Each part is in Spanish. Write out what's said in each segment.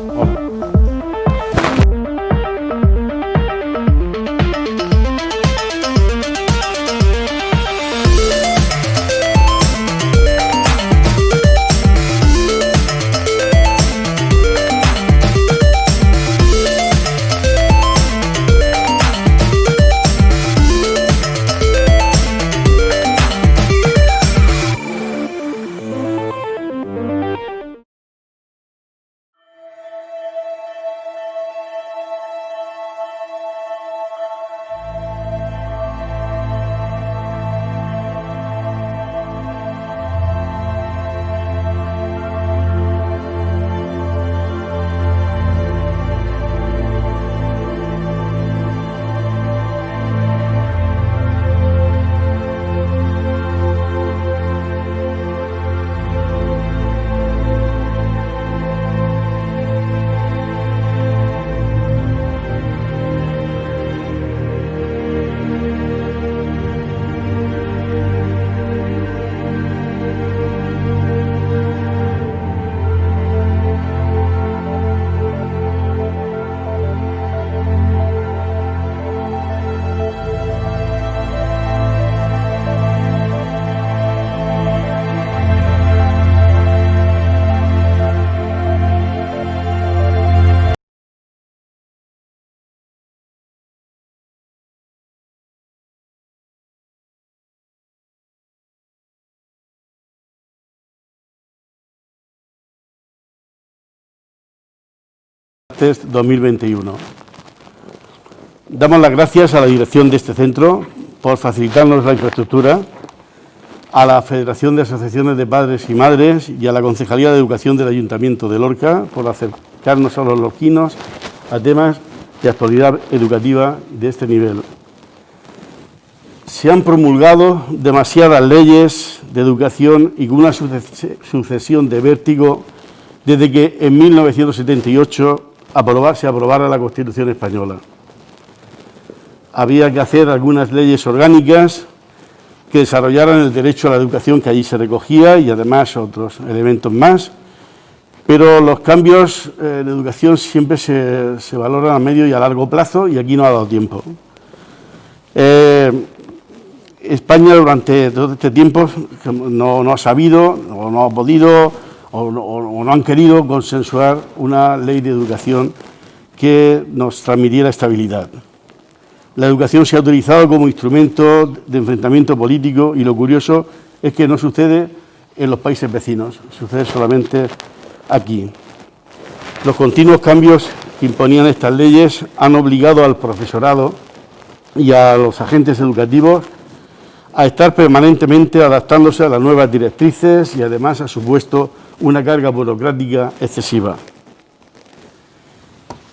Hola. Test 2021. Damos las gracias a la dirección de este centro por facilitarnos la infraestructura, a la Federación de Asociaciones de Padres y Madres y a la Concejalía de Educación del Ayuntamiento de Lorca por acercarnos a los lorquinos a temas de actualidad educativa de este nivel. Se han promulgado demasiadas leyes de educación y con una sucesión de vértigo desde que en 1978 se aprobara la Constitución española. Había que hacer algunas leyes orgánicas que desarrollaran el derecho a la educación que allí se recogía y además otros elementos más, pero los cambios en educación siempre se valoran a medio y a largo plazo y aquí no ha dado tiempo. España durante todo este tiempo no ha sabido o no ha podido o no han querido consensuar una ley de educación que nos transmitiera estabilidad. La educación se ha utilizado como instrumento de enfrentamiento político y lo curioso es que no sucede en los países vecinos, sucede solamente aquí. Los continuos cambios que imponían estas leyes han obligado al profesorado y a los agentes educativos a estar permanentemente adaptándose a las nuevas directrices y además ha supuesto una carga burocrática excesiva.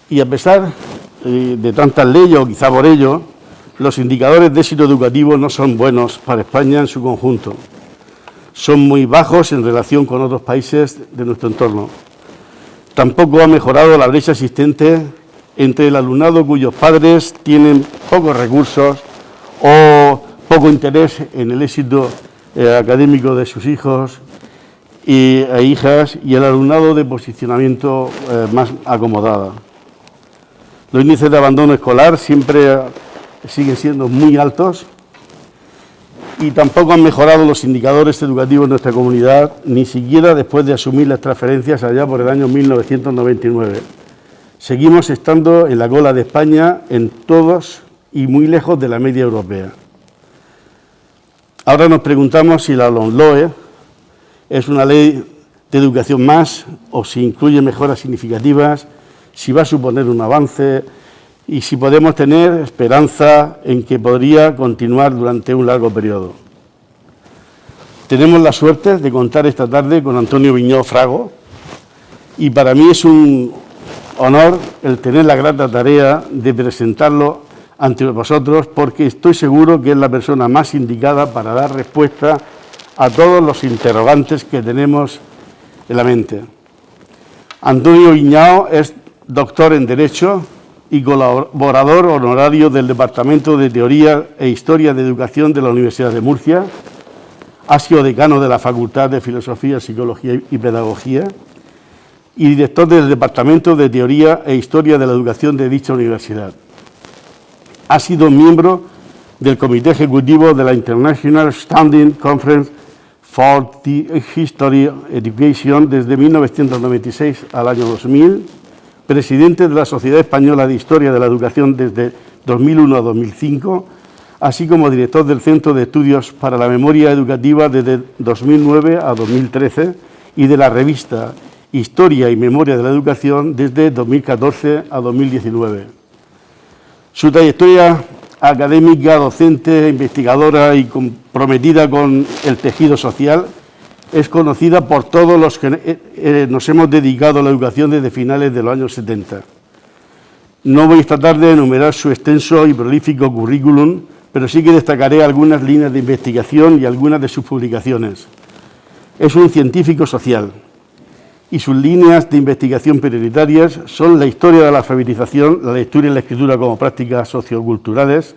Y a pesar de tantas leyes, o quizá por ello, los indicadores de éxito educativo no son buenos para España en su conjunto. Son muy bajos en relación con otros países de nuestro entorno. Tampoco ha mejorado la brecha existente entre el alumnado cuyos padres tienen pocos recursos o poco interés en el éxito académico de sus hijos e hijas y el alumnado de posicionamiento más acomodada. Los índices de abandono escolar siempre siguen siendo muy altos y tampoco han mejorado los indicadores educativos en nuestra comunidad, ni siquiera después de asumir las transferencias allá por el año 1999. Seguimos estando en la cola de España en todos y muy lejos de la media europea. Ahora nos preguntamos si la LOMLOE es una ley de educación más o si incluye mejoras significativas, si va a suponer un avance y si podemos tener esperanza en que podría continuar durante un largo periodo. Tenemos la suerte de contar esta tarde con Antonio Viñó Frago y para mí es un honor el tener la grata tarea de presentarlo ante vosotros porque estoy seguro que es la persona más indicada para dar respuesta a todos los interrogantes que tenemos en la mente. Antonio Viñó es doctor en Derecho y colaborador honorario del Departamento de Teoría e Historia de Educación de la Universidad de Murcia. Ha sido decano de la Facultad de Filosofía, Psicología y Pedagogía y director del Departamento de Teoría e Historia de la Educación de dicha universidad. Ha sido miembro del Comité Ejecutivo de la International Standing Conference for the History of Education desde 1996 al año 2000, presidente de la Sociedad Española de Historia de la Educación desde 2001 a 2005, así como director del Centro de Estudios para la Memoria Educativa desde 2009 a 2013 y de la revista Historia y Memoria de la Educación desde 2014 a 2019. Su trayectoria académica, docente, investigadora y comprometida con el tejido social es conocida por todos los que nos hemos dedicado a la educación desde finales de los años 70. No voy esta tarde a enumerar su extenso y prolífico currículum, pero sí que destacaré algunas líneas de investigación y algunas de sus publicaciones. Es un científico social y sus líneas de investigación prioritarias son la historia de la alfabetización, la lectura y la escritura como prácticas socioculturales,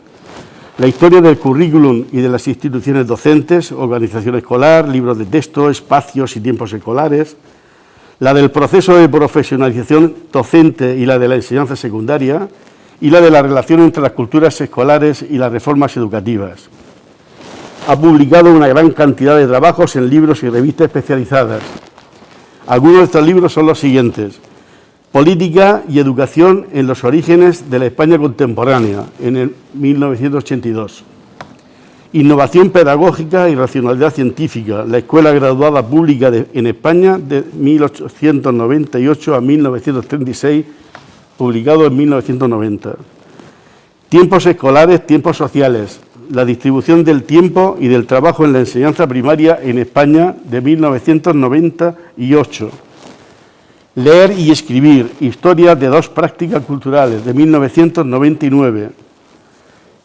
la historia del currículum y de las instituciones docentes, organización escolar, libros de texto, espacios y tiempos escolares, la del proceso de profesionalización docente y la de la enseñanza secundaria, y la de la relación entre las culturas escolares y las reformas educativas. Ha publicado una gran cantidad de trabajos en libros y revistas especializadas. Algunos de estos libros son los siguientes: Política y educación en los orígenes de la España contemporánea, en el 1982. Innovación pedagógica y racionalidad científica, la Escuela Graduada Pública en España de 1898 a 1936, publicado en 1990. Tiempos escolares, tiempos sociales, la distribución del tiempo y del trabajo en la enseñanza primaria en España de 1998. Leer y escribir, historia de dos prácticas culturales de 1999.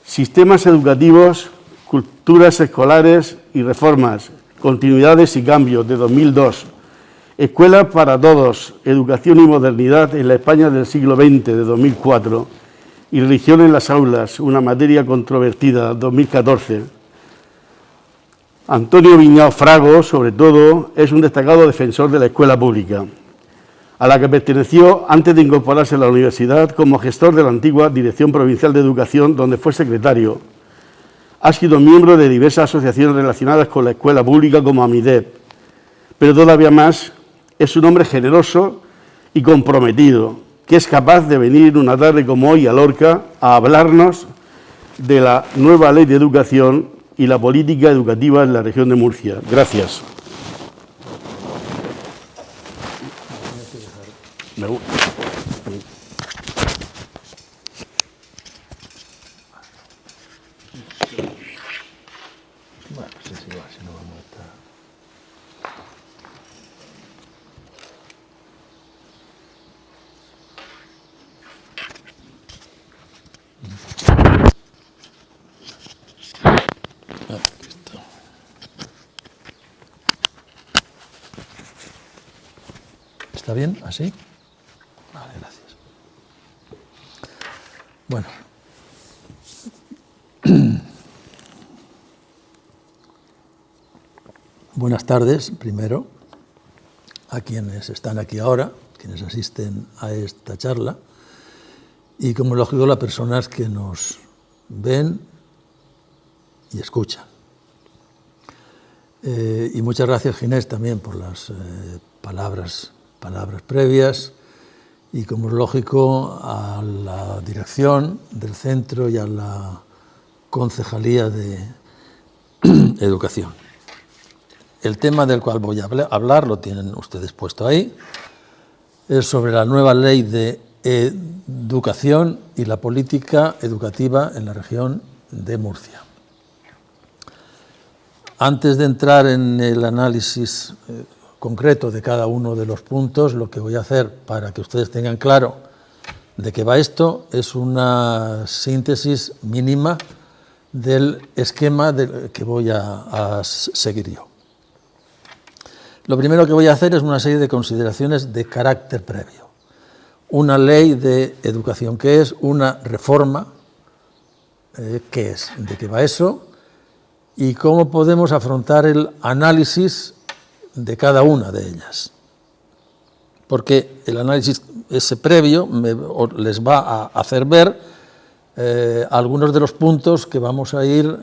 Sistemas educativos, culturas escolares y reformas, continuidades y cambios de 2002. Escuela para todos, educación y modernidad en la España del siglo XX de 2004 y religión en las aulas, una materia controvertida, 2014. Antonio Viñao Frago, sobre todo, es un destacado defensor de la escuela pública, a la que perteneció antes de incorporarse a la universidad como gestor de la antigua Dirección Provincial de Educación, donde fue secretario. Ha sido miembro de diversas asociaciones relacionadas con la escuela pública como AMIDEP, pero todavía más, es un hombre generoso y comprometido, que es capaz de venir una tarde como hoy a Lorca a hablarnos de la nueva ley de educación y la política educativa en la región de Murcia. Gracias. ¿Está bien? ¿Así? Vale, gracias. Bueno. Buenas tardes, primero, a quienes están aquí ahora, quienes asisten a esta charla, y como lógico, las personas que nos ven y escuchan. Y muchas gracias, Ginés, también por las palabras previas, y como es lógico, a la dirección del centro y a la concejalía de educación. El tema del cual voy a hablar, lo tienen ustedes puesto ahí, es sobre la nueva ley de educación y la política educativa en la región de Murcia. Antes de entrar en el análisis concreto de cada uno de los puntos, lo que voy a hacer para que ustedes tengan claro de qué va esto es una síntesis mínima del esquema que voy a seguir yo. Lo primero que voy a hacer es una serie de consideraciones de carácter previo. Una ley de educación, ¿qué es? Una reforma, ¿qué es? ¿De qué va eso? Y cómo podemos afrontar el análisis de cada una de ellas. porque el análisis ese previo les va a hacer ver algunos de los puntos que vamos a ir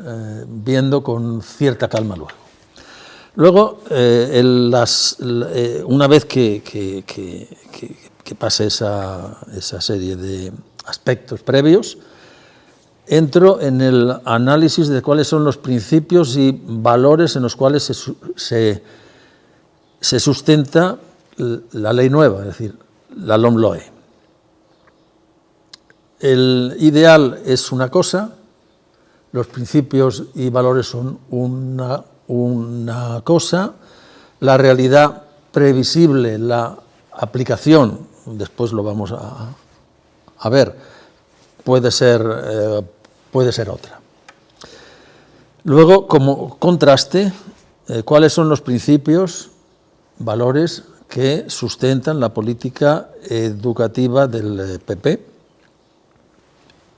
viendo con cierta calma luego. Luego, una vez que pase esa serie de aspectos previos, entro en el análisis de cuáles son los principios y valores en los cuales se sustenta la ley nueva, es decir, la LOMLOE. El ideal es una cosa, los principios y valores son una cosa, la realidad previsible, la aplicación, después lo vamos a ver, puede ser otra. Luego, como contraste, ¿cuáles son los principios, valores que sustentan la política educativa del PP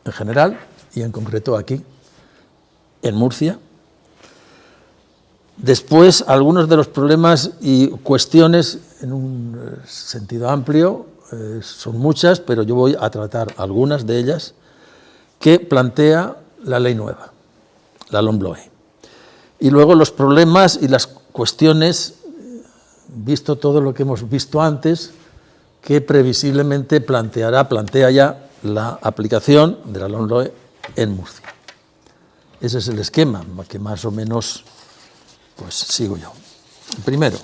en general y en concreto aquí, en Murcia? Después, algunos de los problemas y cuestiones en un sentido amplio, son muchas, pero yo voy a tratar algunas de ellas que plantea la ley nueva, la LOMLOE. Y luego los problemas y las cuestiones, visto todo lo que hemos visto antes, que previsiblemente plantea ya la aplicación de la LOMLOE en Murcia. Ese es el esquema que más o menos pues sigo yo. Primero,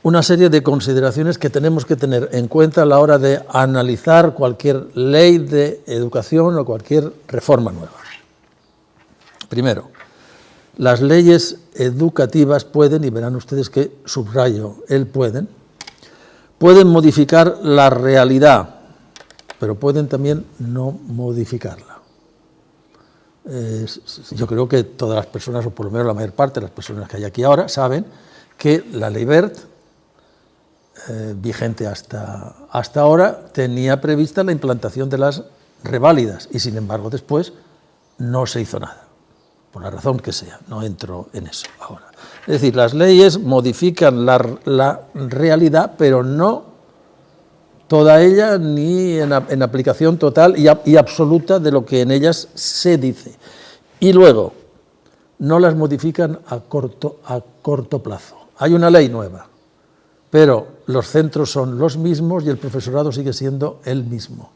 una serie de consideraciones que tenemos que tener en cuenta a la hora de analizar cualquier ley de educación o cualquier reforma nueva. Primero, las leyes educativas pueden, y verán ustedes que subrayo el pueden modificar la realidad, pero pueden también no modificarla. Yo creo que todas las personas, o por lo menos la mayor parte de las personas que hay aquí ahora, saben que la ley Wert, vigente hasta ahora, tenía prevista la implantación de las reválidas y sin embargo después no se hizo nada, por la razón que sea, no entro en eso ahora. Es decir, las leyes modifican la realidad, pero no toda ella ni en aplicación total y absoluta de lo que en ellas se dice. Y luego, no las modifican a corto plazo. Hay una ley nueva, pero los centros son los mismos y el profesorado sigue siendo el mismo.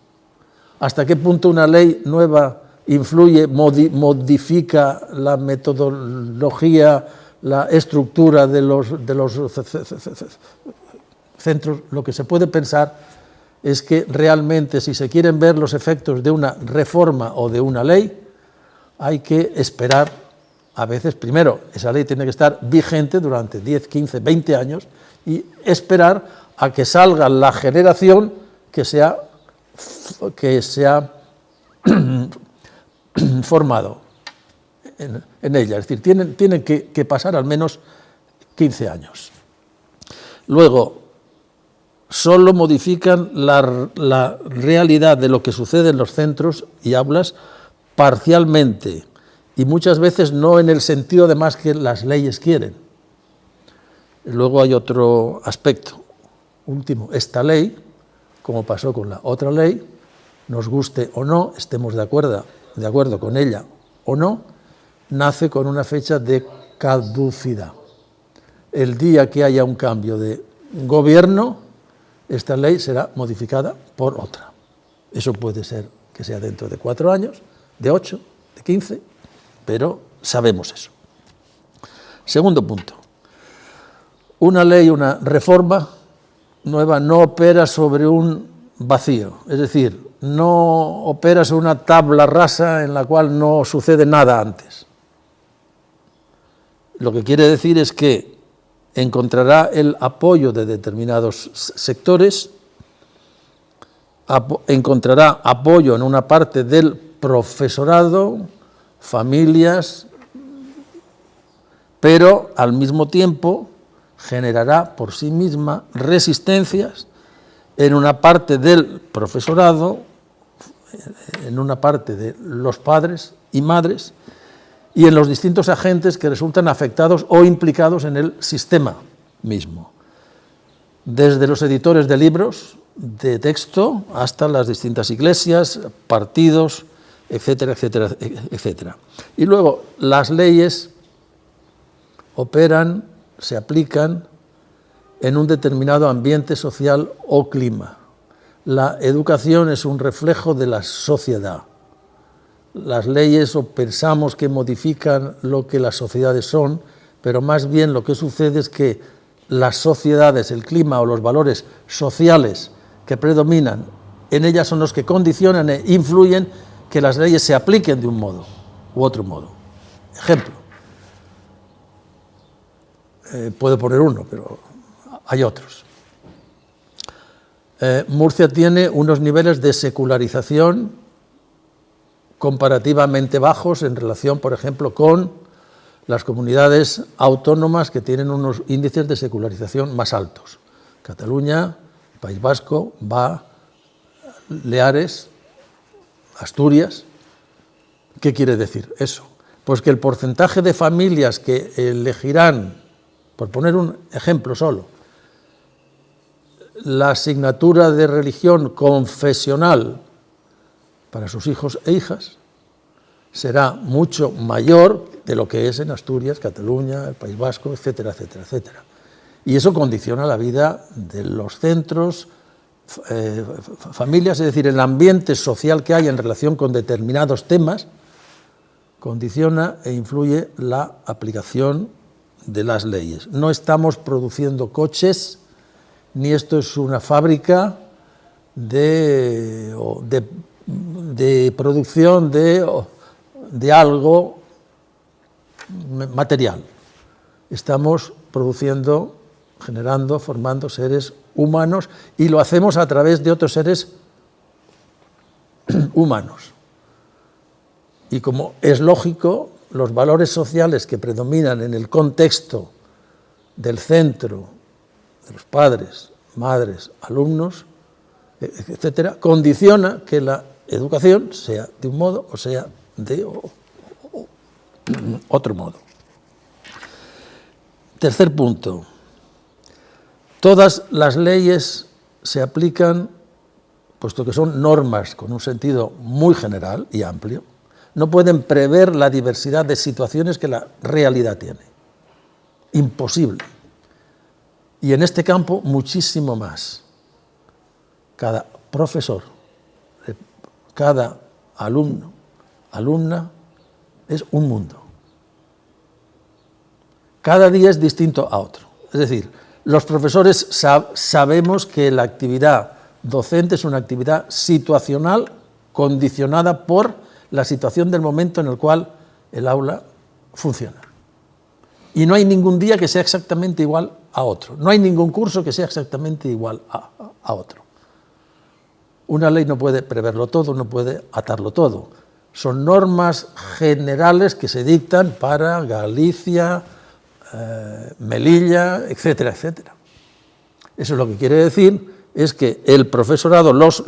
¿Hasta qué punto una ley nueva influye, modifica la metodología, la estructura de los centros? Lo que se puede pensar es que realmente, si se quieren ver los efectos de una reforma o de una ley, hay que esperar, a veces, primero, esa ley tiene que estar vigente durante 10, 15, 20 años y esperar a que salga la generación que se ha formado en ella. Es decir, tienen que pasar al menos 15 años. Luego, solo modifican la realidad de lo que sucede en los centros y aulas parcialmente y muchas veces no en el sentido además que las leyes quieren. Luego hay otro aspecto último. Esta ley, como pasó con la otra ley, nos guste o no, estemos de acuerdo con ella o no, nace con una fecha de caducidad. El día que haya un cambio de gobierno, esta ley será modificada por otra. Eso puede ser que sea dentro de 4 años, de 8, de 15, pero sabemos eso. Segundo punto. Una ley, una reforma nueva no opera sobre un vacío, es decir, no opera sobre una tabla rasa en la cual no sucede nada antes. Lo que quiere decir es que encontrará el apoyo de determinados sectores, encontrará apoyo en una parte del profesorado, familias, pero al mismo tiempo generará por sí misma resistencias en una parte del profesorado, en una parte de los padres y madres, y en los distintos agentes que resultan afectados o implicados en el sistema mismo. desde los editores de libros de texto hasta las distintas iglesias, partidos, etcétera, etcétera, etcétera. Y luego las leyes operan, se aplican en un determinado ambiente social o clima. La educación es un reflejo de la sociedad. Las leyes o pensamos que modifican lo que las sociedades son, pero más bien lo que sucede es que las sociedades, el clima o los valores sociales que predominan en ellas son los que condicionan e influyen que las leyes se apliquen de un modo u otro modo. Ejemplo, puedo poner uno, pero hay otros. Murcia tiene unos niveles de secularización comparativamente bajos en relación, por ejemplo, con las comunidades autónomas que tienen unos índices de secularización más altos. Cataluña, País Vasco, Baleares, Asturias. ¿Qué quiere decir eso? Pues que el porcentaje de familias que elegirán, por poner un ejemplo solo, la asignatura de religión confesional para sus hijos e hijas será mucho mayor de lo que es en Asturias, Cataluña, el País Vasco, etcétera, etcétera, etcétera. Y eso condiciona la vida de los centros, familias, es decir, el ambiente social que hay en relación con determinados temas, condiciona e influye la aplicación de las leyes. No estamos produciendo coches, ni esto es una fábrica de producción de algo material. Estamos produciendo, generando, formando seres humanos y lo hacemos a través de otros seres humanos. Y como es lógico, los valores sociales que predominan en el contexto del centro, de los padres, madres, alumnos, etcétera, condiciona que la educación sea de un modo o sea de otro modo. Tercer punto. Todas las leyes se aplican, puesto que son normas con un sentido muy general y amplio, no pueden prever la diversidad de situaciones que la realidad tiene. Imposible. Y en este campo muchísimo más. Cada profesor, cada alumno, alumna, es un mundo. Cada día es distinto a otro. Es decir, los profesores sabemos que la actividad docente es una actividad situacional condicionada por la situación del momento en el cual el aula funciona. Y no hay ningún día que sea exactamente igual a otro. No hay ningún curso que sea exactamente igual a otro. Una ley no puede preverlo todo, no puede atarlo todo. Son normas generales que se dictan para Galicia, Melilla, etcétera, etcétera. Eso lo que quiere decir es que el profesorado, los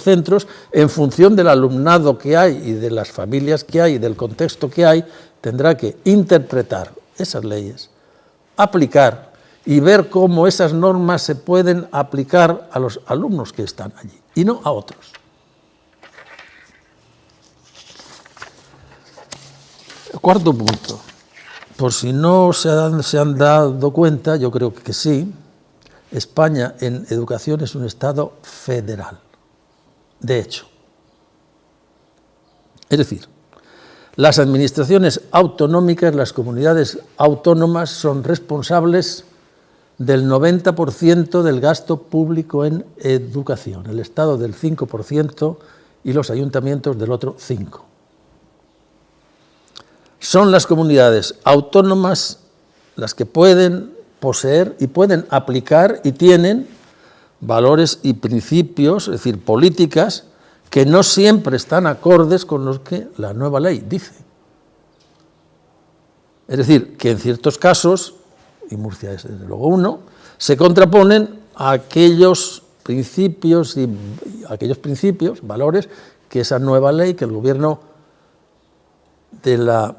centros, en función del alumnado que hay y de las familias que hay y del contexto que hay, tendrá que interpretar esas leyes, aplicar y ver cómo esas normas se pueden aplicar a los alumnos que están allí y no a otros. Cuarto punto. Por si no se han dado cuenta, yo creo que sí, España en educación es un Estado federal, de hecho. Es decir, las administraciones autonómicas, las comunidades autónomas son responsables del 90% del gasto público en educación, el Estado del 5% y los ayuntamientos del otro 5%. Son las comunidades autónomas las que pueden poseer y pueden aplicar y tienen valores y principios, es decir, políticas, que no siempre están acordes con los que la nueva ley dice. Es decir, que en ciertos casos, y Murcia es desde luego uno, se contraponen a aquellos principios, valores, que esa nueva ley, que el gobierno de la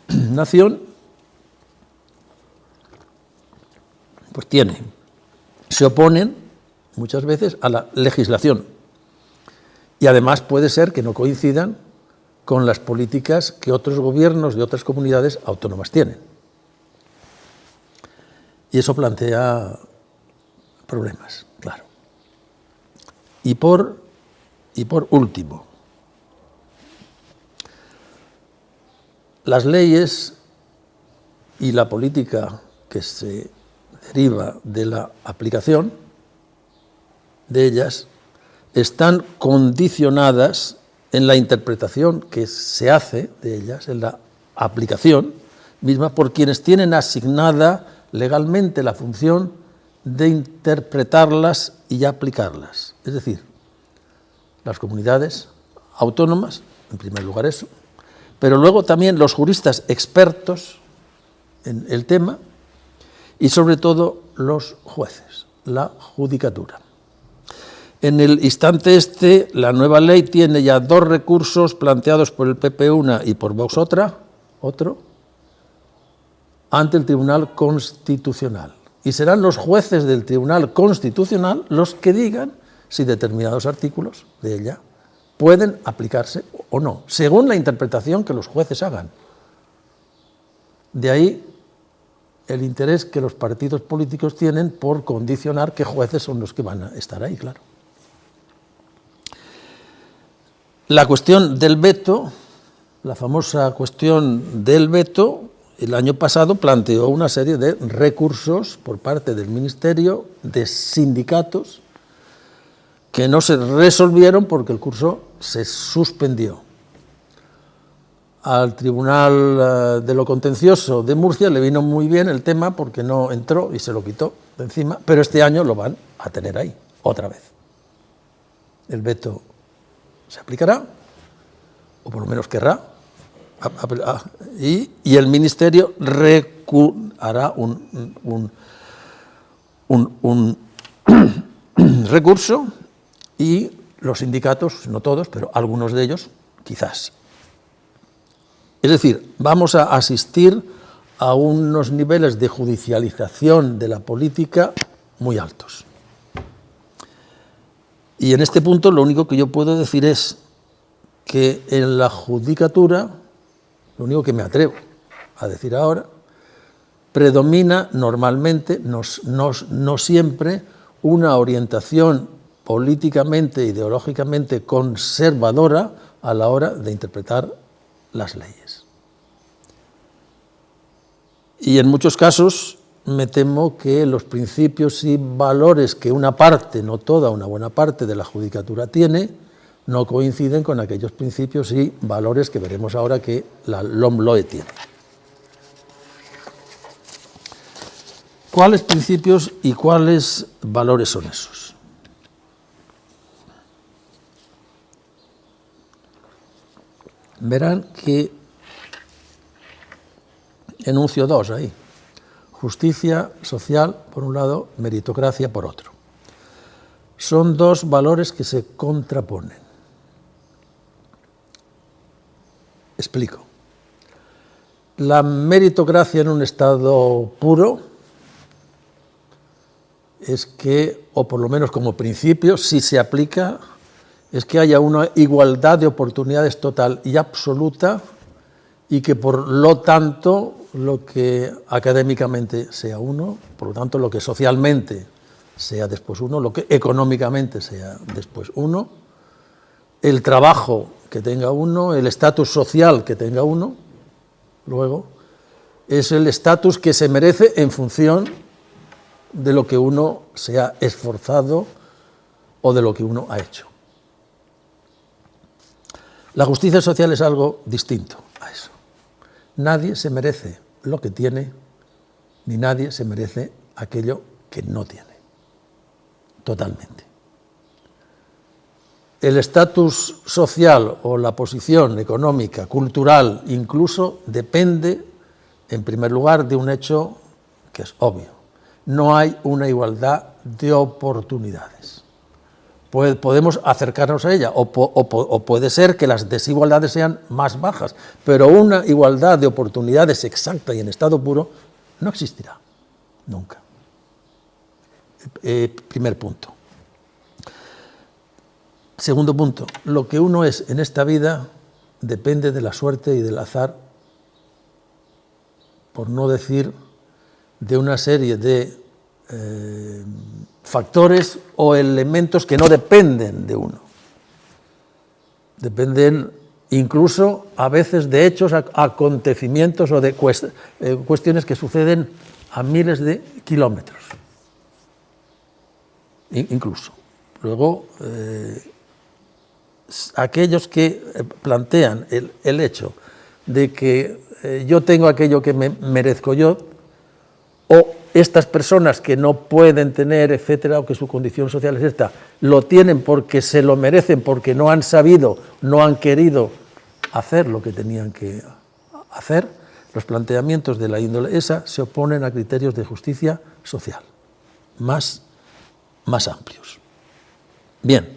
nación pues se oponen muchas veces a la legislación. Y además puede ser que no coincidan con las políticas que otros gobiernos de otras comunidades autónomas tienen. Y eso plantea problemas, claro. Y por último, las leyes y la política que se deriva de la aplicación de ellas están condicionadas en la interpretación que se hace de ellas, en la aplicación misma, por quienes tienen asignada legalmente la función de interpretarlas y aplicarlas. Es decir, las comunidades autónomas, en primer lugar eso, pero luego también los juristas expertos en el tema y sobre todo los jueces, la judicatura. En el instante este, la nueva ley tiene ya 2 recursos planteados por el PP una y por Vox otro, ante el Tribunal Constitucional. Y serán los jueces del Tribunal Constitucional los que digan si determinados artículos de ella pueden aplicarse o no, según la interpretación que los jueces hagan. De ahí el interés que los partidos políticos tienen por condicionar qué jueces son los que van a estar ahí, claro. La cuestión del veto, la famosa cuestión del veto, el año pasado planteó una serie de recursos por parte del Ministerio, de sindicatos, que no se resolvieron porque el curso se suspendió. Al Tribunal de lo Contencioso de Murcia le vino muy bien el tema porque no entró y se lo quitó de encima, pero este año lo van a tener ahí, otra vez. El veto se aplicará, o por lo menos querrá, y el Ministerio hará un recurso y los sindicatos, no todos, pero algunos de ellos, quizás. Es decir, vamos a asistir a unos niveles de judicialización de la política muy altos. Y en este punto lo único que yo puedo decir es que en la judicatura, lo único que me atrevo a decir ahora, predomina normalmente, no siempre, una orientación políticamente, ideológicamente conservadora a la hora de interpretar las leyes. Y en muchos casos me temo que los principios y valores que una parte, no toda, una buena parte de la judicatura tiene, no coinciden con aquellos principios y valores que veremos ahora que la LOMLOE tiene. ¿Cuáles principios y cuáles valores son esos? Verán que enuncio 2 ahí. Justicia social, por un lado, meritocracia, por otro. Son 2 valores que se contraponen. Explico. La meritocracia en un estado puro es que, o por lo menos como principio, si se aplica, es que haya una igualdad de oportunidades total y absoluta y que por lo tanto lo que académicamente sea uno, por lo tanto lo que socialmente sea después uno, lo que económicamente sea después uno, el trabajo que tenga uno, el estatus social que tenga uno, luego, es el estatus que se merece en función de lo que uno se ha esforzado o de lo que uno ha hecho. La justicia social es algo distinto a eso. Nadie se merece lo que tiene, ni nadie se merece aquello que no tiene. Totalmente. El estatus social o la posición económica, cultural, incluso, depende, en primer lugar, de un hecho que es obvio. No hay una igualdad de oportunidades. Podemos acercarnos a ella, o puede ser que las desigualdades sean más bajas, pero una igualdad de oportunidades exacta y en estado puro no existirá, nunca. primer punto. Segundo punto, lo que uno es en esta vida depende de la suerte y del azar, por no decir de una serie de factores o elementos que no dependen de uno. Dependen incluso a veces de hechos, acontecimientos o de cuestiones que suceden a miles de kilómetros. Incluso. Luego, aquellos que plantean el hecho de que yo tengo aquello que me merezco yo, o estas personas que no pueden tener, etcétera, o que su condición social es esta, lo tienen porque se lo merecen, porque no han sabido, no han querido hacer lo que tenían que hacer, los planteamientos de la índole esa se oponen a criterios de justicia social más amplios. Bien,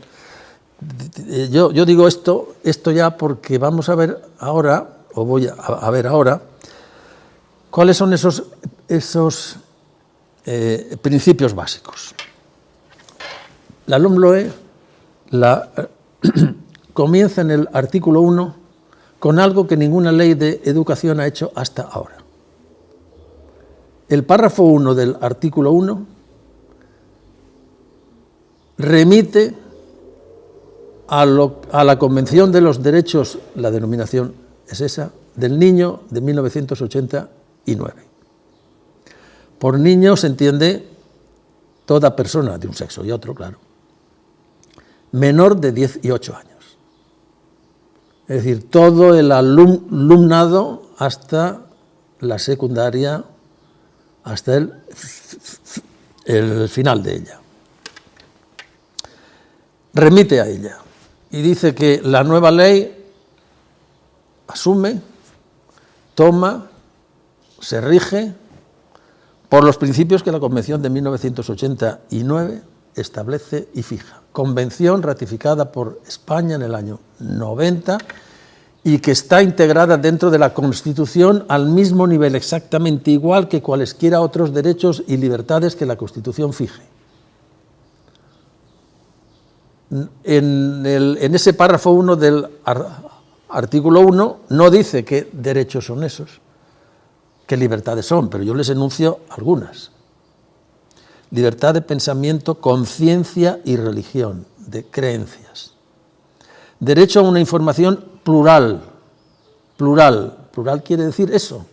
yo digo esto ya porque vamos a ver ahora, o voy a ver ahora, cuáles son esos principios básicos. La LOMLOE comienza en el artículo 1 con algo que ninguna ley de educación ha hecho hasta ahora. El párrafo 1 del artículo 1 remite a la Convención de los Derechos, la denominación es esa, del niño de 1989. Por niño se entiende toda persona de un sexo y otro, claro, menor de 18 años. Es decir, todo el alumnado hasta la secundaria, hasta el final de ella. Remite a ella y dice que la nueva ley asume, toma, se rige por los principios que la Convención de 1989 establece y fija. Convención ratificada por España en el año 90 y que está integrada dentro de la Constitución al mismo nivel, exactamente igual que cualesquiera otros derechos y libertades que la Constitución fije. En ese párrafo 1 del artículo 1 no dice qué derechos son esos, qué libertades son, pero yo les enuncio algunas. Libertad de pensamiento, conciencia y religión, de creencias. Derecho a una información plural. Plural quiere decir eso,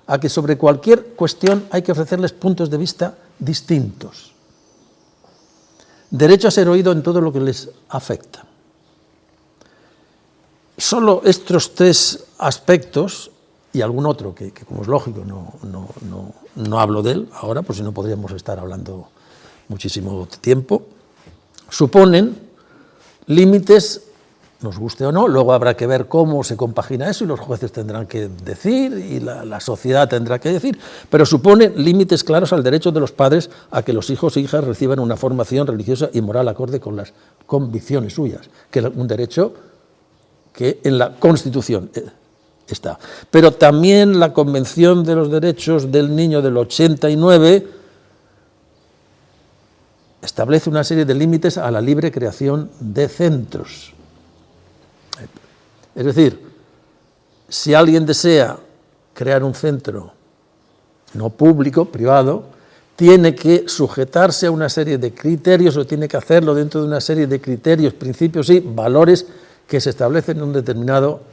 a que sobre cualquier cuestión hay que ofrecerles puntos de vista distintos. Derecho a ser oído en todo lo que les afecta. Solo estos tres aspectos, y algún otro que como es lógico no hablo de él ahora, por si no podríamos estar hablando muchísimo tiempo, suponen límites, nos guste o no, luego habrá que ver cómo se compagina eso y los jueces tendrán que decir y la sociedad tendrá que decir, pero supone límites claros al derecho de los padres a que los hijos e hijas reciban una formación religiosa y moral acorde con las convicciones suyas, que es un derecho que en la Constitución está. Pero también la Convención de los Derechos del Niño del 89 establece una serie de límites a la libre creación de centros. Es decir, si alguien desea crear un centro no público, privado, tiene que sujetarse a una serie de criterios o tiene que hacerlo dentro de una serie de criterios, principios y valores que se establecen en un determinado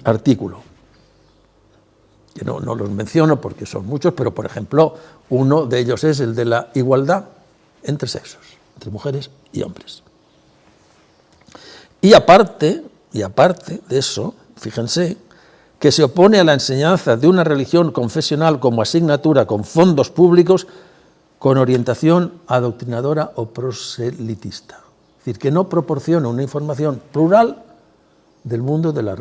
artículo. Que no los menciono porque son muchos, pero por ejemplo, uno de ellos es el de la igualdad entre sexos, entre mujeres y hombres. Y aparte de eso, fíjense, que se opone a la enseñanza de una religión confesional como asignatura con fondos públicos con orientación adoctrinadora o proselitista. Es decir, que no proporciona una información plural del mundo de las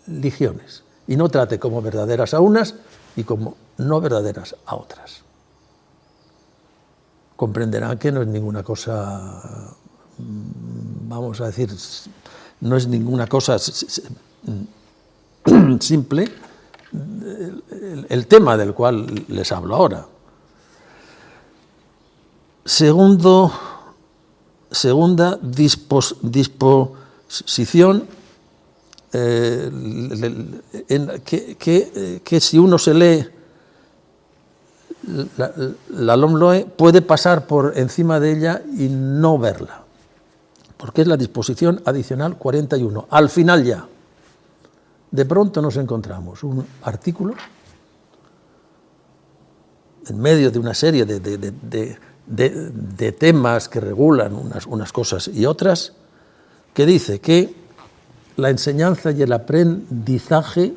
religiones y no trate como verdaderas a unas y como no verdaderas a otras. Comprenderán que no es ninguna cosa, vamos a decir, no es ninguna cosa simple el tema del cual les hablo ahora. Segunda disposición, que si uno se lee la LOMLOE puede pasar por encima de ella y no verla, porque es la disposición adicional 41. Al final ya, de pronto nos encontramos un artículo en medio de una serie de temas que regulan unas cosas y otras, que dice que la enseñanza y el aprendizaje,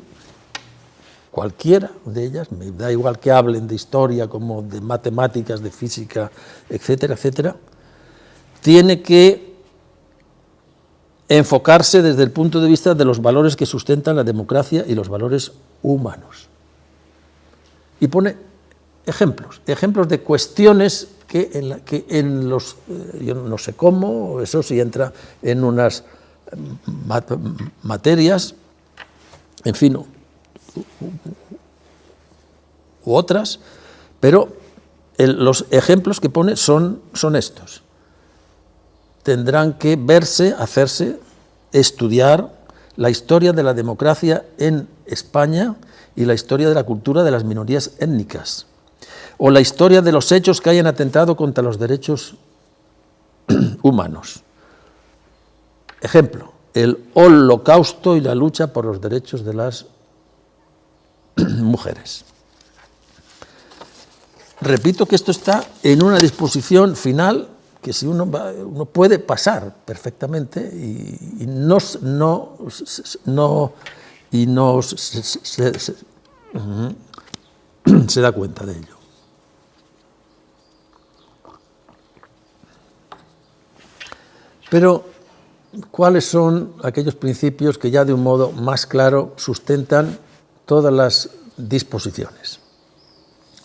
cualquiera de ellas, me da igual que hablen de historia como de matemáticas, de física, etcétera, etcétera, tiene que enfocarse desde el punto de vista de los valores que sustentan la democracia y los valores humanos. Y pone ejemplos de cuestiones que en los, yo no sé cómo, eso sí entra en unas materias, en fin, u otras, pero los ejemplos que pone son estos. Tendrán que verse, hacerse, estudiar la historia de la democracia en España y la historia de la cultura de las minorías étnicas, o la historia de los hechos que hayan atentado contra los derechos humanos. Ejemplo, el Holocausto y la lucha por los derechos de las mujeres. Repito que esto está en una disposición final que si uno puede pasar perfectamente y no se da cuenta de ello. Pero, ¿cuáles son aquellos principios que ya de un modo más claro sustentan todas las disposiciones?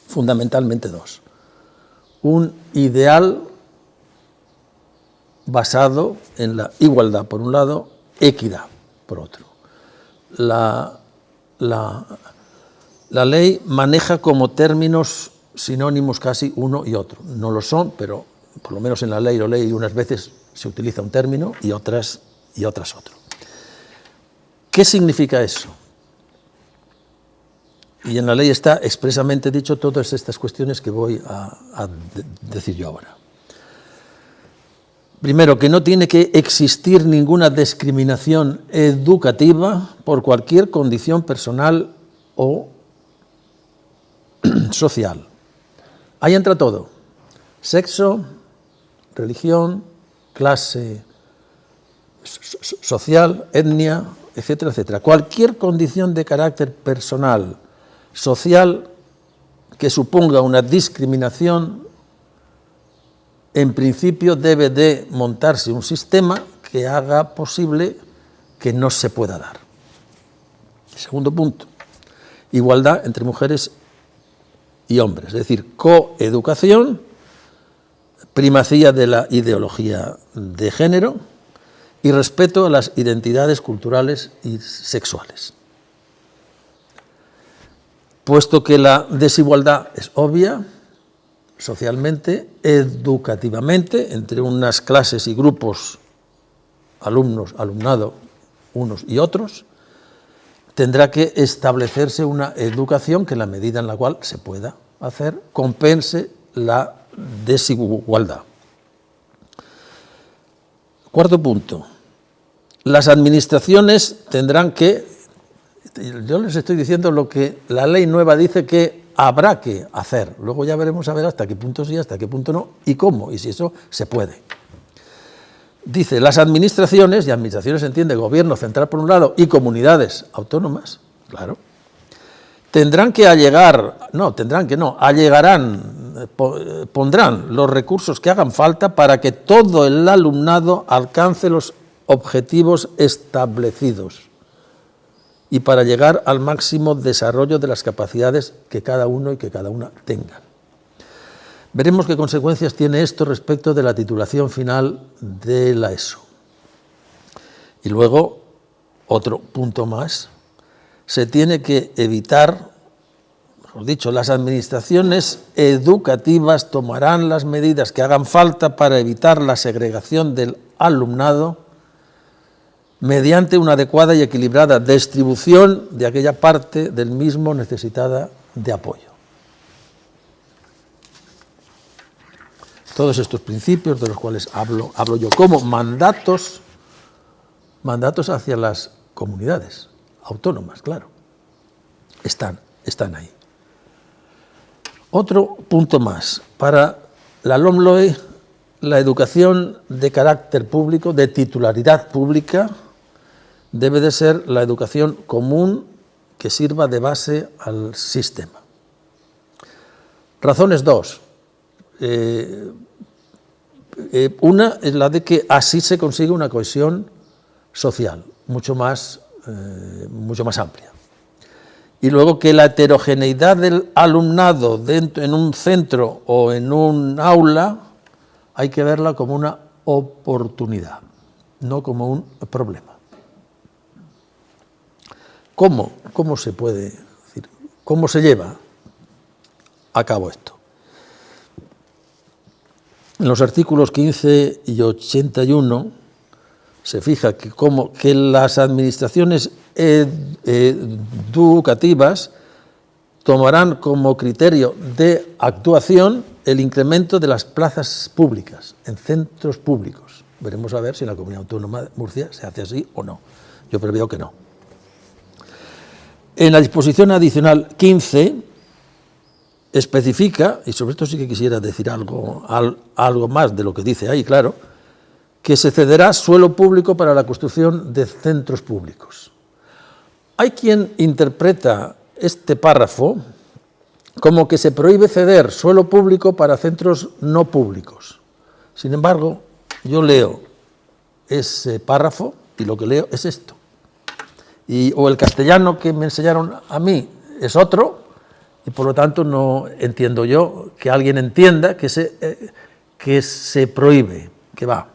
Fundamentalmente dos. Un ideal basado en la igualdad, por un lado, equidad, por otro. La ley maneja como términos sinónimos casi uno y otro. No lo son, pero por lo menos en la ley lo leí unas veces se utiliza un término y otras otro. ¿Qué significa eso? Y en la ley está expresamente dicho todas estas cuestiones que voy a decir yo ahora. Primero, que no tiene que existir ninguna discriminación educativa por cualquier condición personal o social. Ahí entra todo: sexo, religión, clase social, etnia, etcétera, etcétera. Cualquier condición de carácter personal, social, que suponga una discriminación, en principio debe de montarse un sistema que haga posible que no se pueda dar. Segundo punto, igualdad entre mujeres y hombres, es decir, coeducación, primacía de la ideología de género y respeto a las identidades culturales y sexuales. Puesto que la desigualdad es obvia, socialmente, educativamente, entre unas clases y grupos, alumnos, alumnado, unos y otros, tendrá que establecerse una educación que en la medida en la cual se pueda hacer compense la desigualdad. Cuarto punto, las administraciones tendrán que, yo les estoy diciendo lo que la ley nueva dice que habrá que hacer, luego ya veremos a ver hasta qué punto sí, hasta qué punto no, y cómo, y si eso se puede. Dice, las administraciones, y administraciones se entiende gobierno central por un lado y comunidades autónomas, claro, pondrán los recursos que hagan falta para que todo el alumnado alcance los objetivos establecidos y para llegar al máximo desarrollo de las capacidades que cada uno y que cada una tengan. Veremos qué consecuencias tiene esto respecto de la titulación final de la ESO. Y luego, otro punto más, se tiene que evitar, mejor dicho, las administraciones educativas tomarán las medidas que hagan falta para evitar la segregación del alumnado mediante una adecuada y equilibrada distribución de aquella parte del mismo necesitada de apoyo. Todos estos principios de los cuales hablo yo como mandatos hacia las comunidades autónomas, claro, están ahí. Otro punto más. Para la LOMLOE, la educación de carácter público, de titularidad pública, debe de ser la educación común que sirva de base al sistema. Razones dos. Una es la de que así se consigue una cohesión social mucho más amplia. Y luego que la heterogeneidad del alumnado en un centro o en un aula hay que verla como una oportunidad, no como un problema. ¿Cómo se puede decir? ¿Cómo se lleva a cabo esto? En los artículos 15 y 81 se fija que las administraciones educativas tomarán como criterio de actuación el incremento de las plazas públicas en centros públicos. Veremos a ver si en la Comunidad Autónoma de Murcia se hace así o no. Yo preveo que no. En la disposición adicional 15 especifica, y sobre esto sí que quisiera decir algo más de lo que dice ahí, claro, que se cederá suelo público para la construcción de centros públicos. Hay quien interpreta este párrafo como que se prohíbe ceder suelo público para centros no públicos. Sin embargo, yo leo ese párrafo y lo que leo es esto. O el castellano que me enseñaron a mí es otro, y por lo tanto no entiendo yo que alguien entienda que se prohíbe, que va.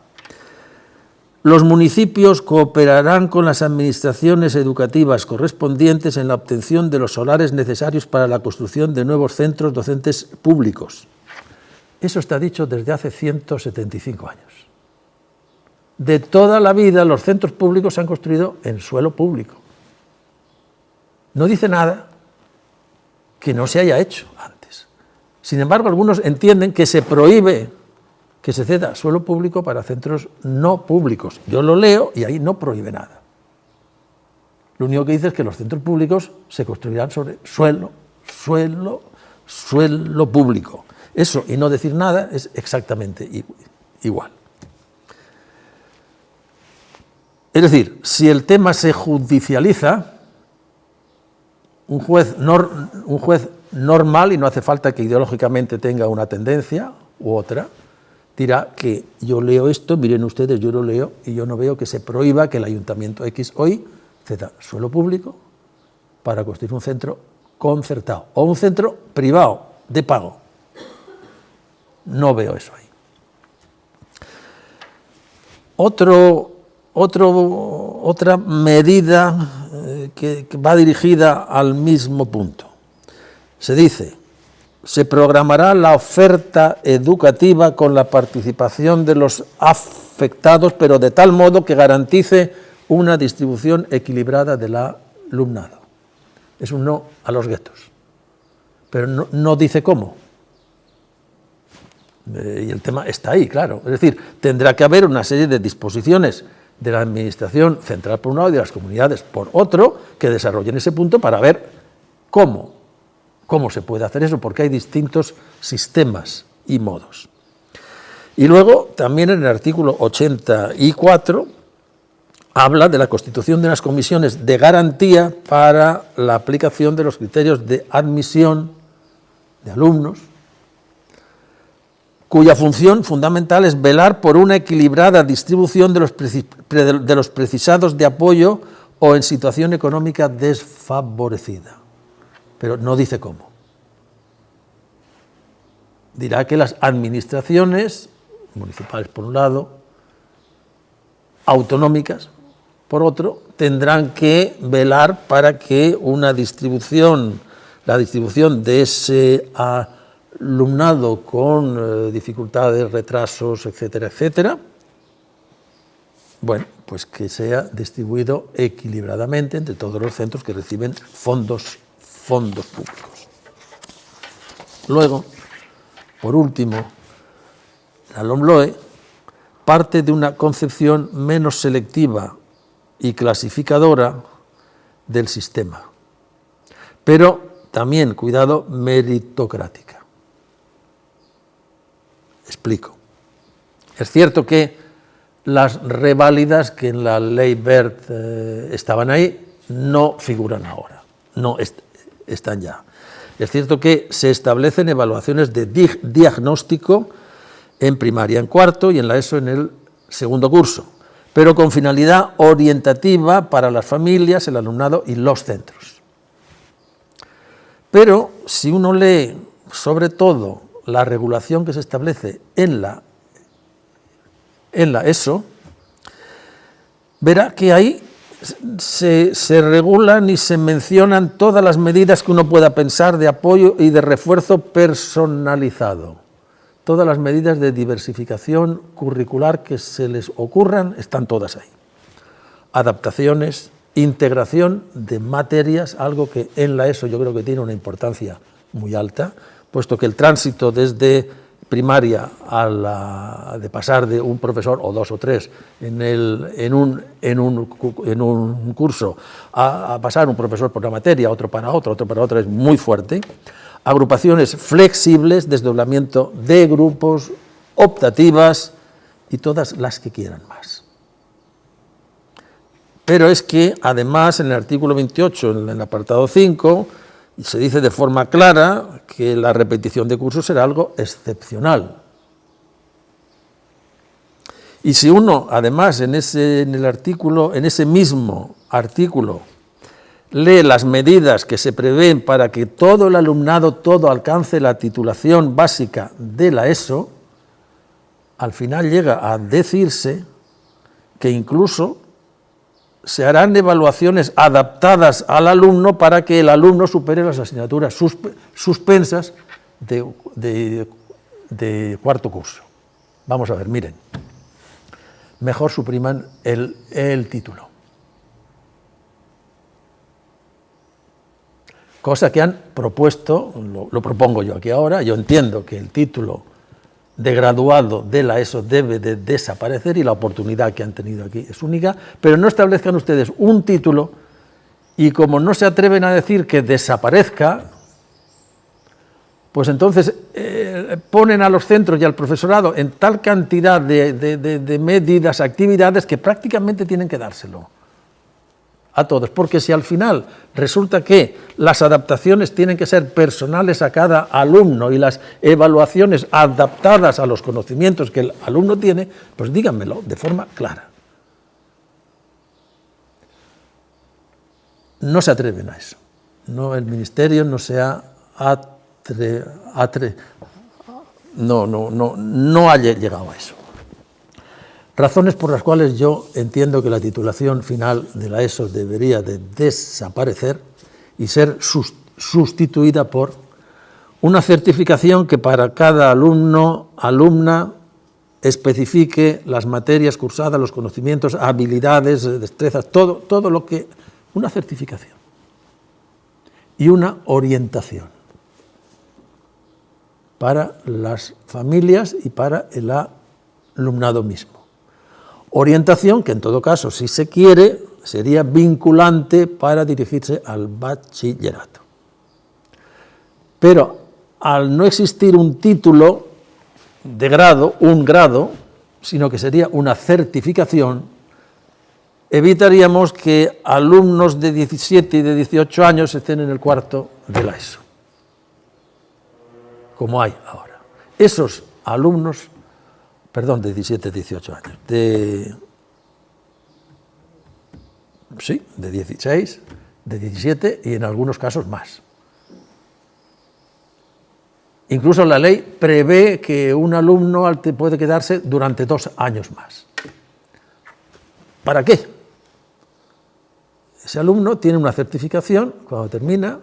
Los municipios cooperarán con las administraciones educativas correspondientes en la obtención de los solares necesarios para la construcción de nuevos centros docentes públicos. Eso está dicho desde hace 175 años. De toda la vida los centros públicos se han construido en suelo público. No dice nada que no se haya hecho antes. Sin embargo, algunos entienden que se prohíbe que se ceda suelo público para centros no públicos. Yo lo leo y ahí no prohíbe nada. Lo único que dice es que los centros públicos se construirán sobre suelo público. Eso y no decir nada es exactamente igual. Es decir, si el tema se judicializa, un juez normal, y no hace falta que ideológicamente tenga una tendencia u otra, dirá que yo leo esto, miren ustedes, yo lo leo y yo no veo que se prohíba que el Ayuntamiento X hoy ceda suelo público para construir un centro concertado o un centro privado de pago. No veo eso ahí. Otra medida que va dirigida al mismo punto. Se dice, se programará la oferta educativa con la participación de los afectados, pero de tal modo que garantice una distribución equilibrada del alumnado. Es un no a los guetos, pero no dice cómo. Y el tema está ahí, claro. Es decir, tendrá que haber una serie de disposiciones de la Administración central por un lado y de las comunidades por otro, que desarrollen ese punto para ver cómo se puede hacer eso, porque hay distintos sistemas y modos. Y luego, también en el artículo 84, habla de la constitución de unas comisiones de garantía para la aplicación de los criterios de admisión de alumnos, cuya función fundamental es velar por una equilibrada distribución de los precisados de apoyo o en situación económica desfavorecida. Pero no dice cómo. Dirá que las administraciones municipales por un lado, autonómicas por otro, tendrán que velar para que la distribución de ese alumnado con dificultades, retrasos, etcétera, etcétera, bueno, pues que sea distribuido equilibradamente entre todos los centros que reciben fondos públicos. Luego, por último, la LOMLOE parte de una concepción menos selectiva y clasificadora del sistema, pero también, cuidado, meritocrática. Explico. Es cierto que las reválidas que en la ley Wert estaban ahí no figuran ahora, no están ya. Es cierto que se establecen evaluaciones de diagnóstico en primaria en cuarto y en la ESO en el segundo curso, pero con finalidad orientativa para las familias, el alumnado y los centros. Pero si uno lee sobre todo la regulación que se establece en la ESO, verá que ahí se regulan y se mencionan todas las medidas que uno pueda pensar de apoyo y de refuerzo personalizado. Todas las medidas de diversificación curricular que se les ocurran están todas ahí. Adaptaciones, integración de materias, algo que en la ESO yo creo que tiene una importancia muy alta, puesto que el tránsito desde primaria de pasar de un profesor o dos o tres en un curso a pasar un profesor por una materia, otro para otra, es muy fuerte. Agrupaciones flexibles, desdoblamiento de grupos, optativas y todas las que quieran más. Pero es que además en el artículo 28, en el apartado 5, se dice de forma clara que la repetición de cursos será algo excepcional. Y si uno, además, en ese mismo artículo, lee las medidas que se prevén para que todo el alumnado, alcance la titulación básica de la ESO, al final llega a decirse que incluso se harán evaluaciones adaptadas al alumno para que el alumno supere las asignaturas suspensas de cuarto curso. Vamos a ver, miren, mejor supriman el título. Cosa que han propuesto, lo propongo yo aquí ahora, yo entiendo que el título de graduado de la ESO debe de desaparecer y la oportunidad que han tenido aquí es única, pero no establezcan ustedes un título y como no se atreven a decir que desaparezca, pues entonces ponen a los centros y al profesorado en tal cantidad de medidas, actividades que prácticamente tienen que dárselo a todos, porque si al final resulta que las adaptaciones tienen que ser personales a cada alumno y las evaluaciones adaptadas a los conocimientos que el alumno tiene, pues díganmelo de forma clara. No se atreven a eso. No, el Ministerio no se ha no ha llegado a eso. Razones por las cuales yo entiendo que la titulación final de la ESO debería de desaparecer y ser sustituida por una certificación que para cada alumna especifique las materias cursadas, los conocimientos, habilidades, destrezas, todo lo que... Una certificación y una orientación para las familias y para el alumnado mismo. Orientación que en todo caso, si se quiere, sería vinculante para dirigirse al bachillerato. Pero al no existir un título de grado, un grado, sino que sería una certificación, evitaríamos que alumnos de 17 y de 18 años estén en el cuarto de la ESO, como hay ahora. Esos alumnos, perdón, de 17, 18 años, de 16, de 17 y en algunos casos más. Incluso la ley prevé que un alumno puede quedarse durante 2 años más. ¿Para qué? Ese alumno tiene una certificación cuando termina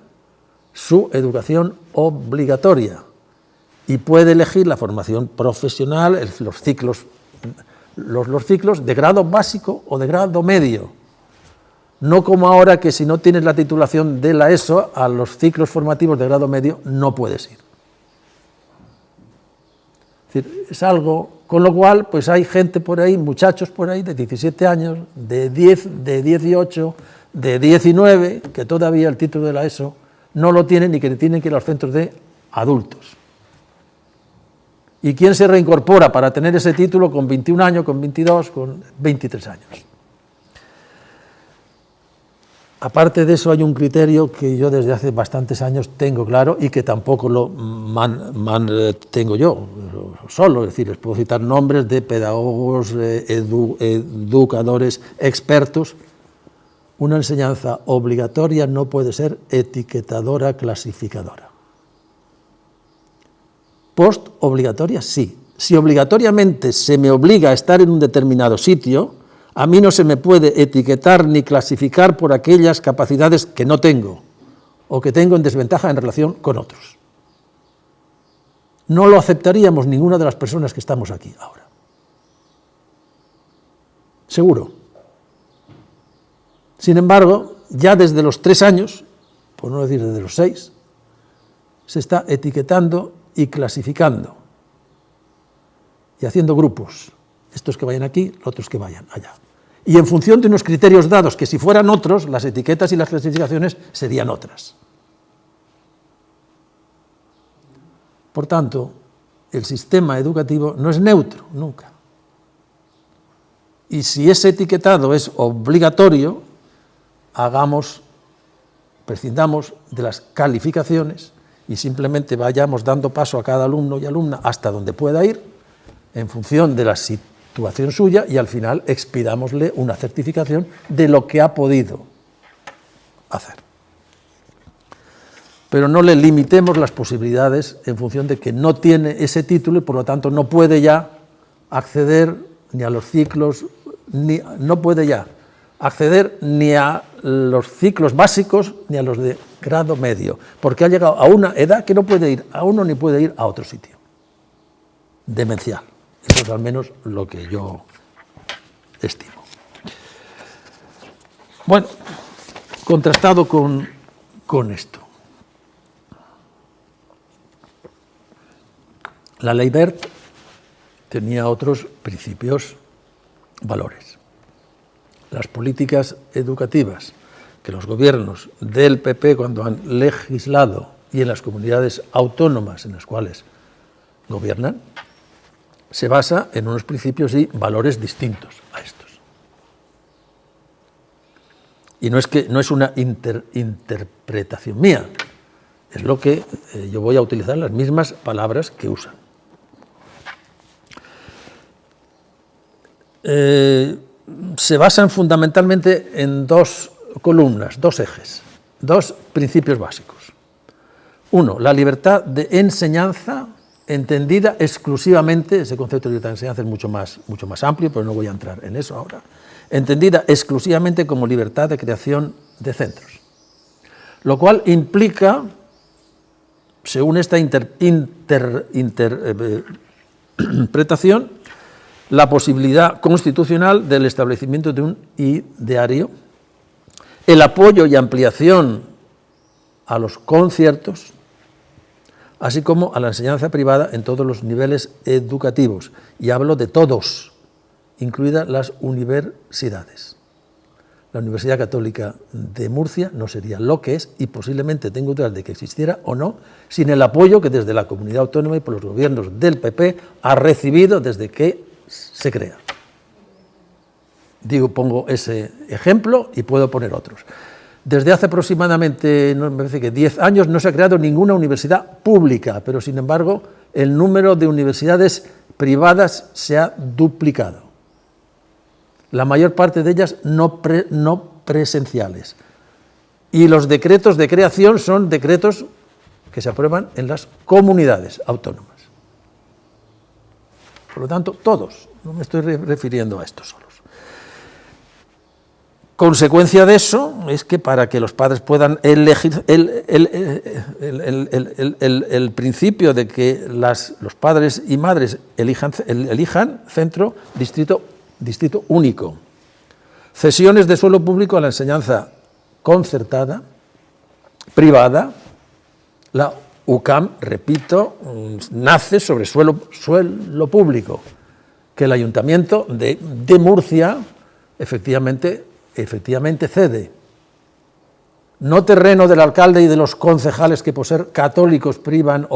su educación obligatoria y puede elegir la formación profesional, los ciclos de grado básico o de grado medio. No como ahora que si no tienes la titulación de la ESO, a los ciclos formativos de grado medio no puedes ir. Es decir, es algo, con lo cual pues hay gente por ahí, muchachos por ahí de 17 años, de 10, de 18, de 19, que todavía el título de la ESO no lo tienen y que tienen que ir a los centros de adultos. ¿Y quién se reincorpora para tener ese título con 21 años, con 22, con 23 años? Aparte de eso hay un criterio que yo desde hace bastantes años tengo claro y que tampoco lo tengo yo solo, es decir, les puedo citar nombres de pedagogos, educadores, expertos. Una enseñanza obligatoria no puede ser etiquetadora, clasificadora. Post obligatoria sí. Si obligatoriamente se me obliga a estar en un determinado sitio, a mí no se me puede etiquetar ni clasificar por aquellas capacidades que no tengo o que tengo en desventaja en relación con otros. No lo aceptaríamos ninguna de las personas que estamos aquí ahora. Seguro. Sin embargo, ya desde los 3 años, por no decir desde los 6, se está etiquetando y clasificando y haciendo grupos. Estos que vayan aquí, los otros que vayan allá. Y en función de unos criterios dados, que si fueran otros, las etiquetas y las clasificaciones serían otras. Por tanto, el sistema educativo no es neutro, nunca. Y si ese etiquetado es obligatorio, prescindamos de las calificaciones y simplemente vayamos dando paso a cada alumno y alumna hasta donde pueda ir, en función de la situación suya, y al final expidámosle una certificación de lo que ha podido hacer. Pero no le limitemos las posibilidades en función de que no tiene ese título y por lo tanto no puede ya acceder ni a los ciclos, no puede ya acceder ni a los ciclos básicos ni a los de grado medio, porque ha llegado a una edad que no puede ir a uno ni puede ir a otro sitio. Demencial. Eso es al menos lo que yo estimo. Bueno, contrastado con esto. La ley Wert tenía otros principios, valores. Las políticas educativas que los gobiernos del PP cuando han legislado y en las comunidades autónomas en las cuales gobiernan, se basa en unos principios y valores distintos a estos. Y no es una interpretación mía, es lo que yo voy a utilizar las mismas palabras que usan. Se basan fundamentalmente en 2 columnas, 2 ejes, 2 principios básicos. Uno, la libertad de enseñanza entendida exclusivamente, ese concepto de libertad de enseñanza es mucho más amplio, pero no voy a entrar en eso ahora, entendida exclusivamente como libertad de creación de centros. Lo cual implica, según esta interpretación, la posibilidad constitucional del establecimiento de un ideario, el apoyo y ampliación a los conciertos, así como a la enseñanza privada en todos los niveles educativos. Y hablo de todos, incluidas las universidades. La Universidad Católica de Murcia no sería lo que es, y posiblemente tengo dudas de que existiera o no, sin el apoyo que desde la comunidad autónoma y por los gobiernos del PP ha recibido desde que se crea. Pongo ese ejemplo y puedo poner otros. Desde hace aproximadamente, me parece que 10 años, no se ha creado ninguna universidad pública, pero sin embargo el número de universidades privadas se ha duplicado. La mayor parte de ellas no presenciales. Y los decretos de creación son decretos que se aprueban en las comunidades autónomas. Por lo tanto, todos, no me estoy refiriendo a estos solos. consecuencia de eso es que para que los padres puedan elegir, el principio de que los padres y madres elijan centro, distrito único, cesiones de suelo público a la enseñanza concertada, privada, la UCAM, repito, nace sobre suelo público, que el Ayuntamiento de Murcia efectivamente cede. No terreno del alcalde y de los concejales que por ser católicos privan,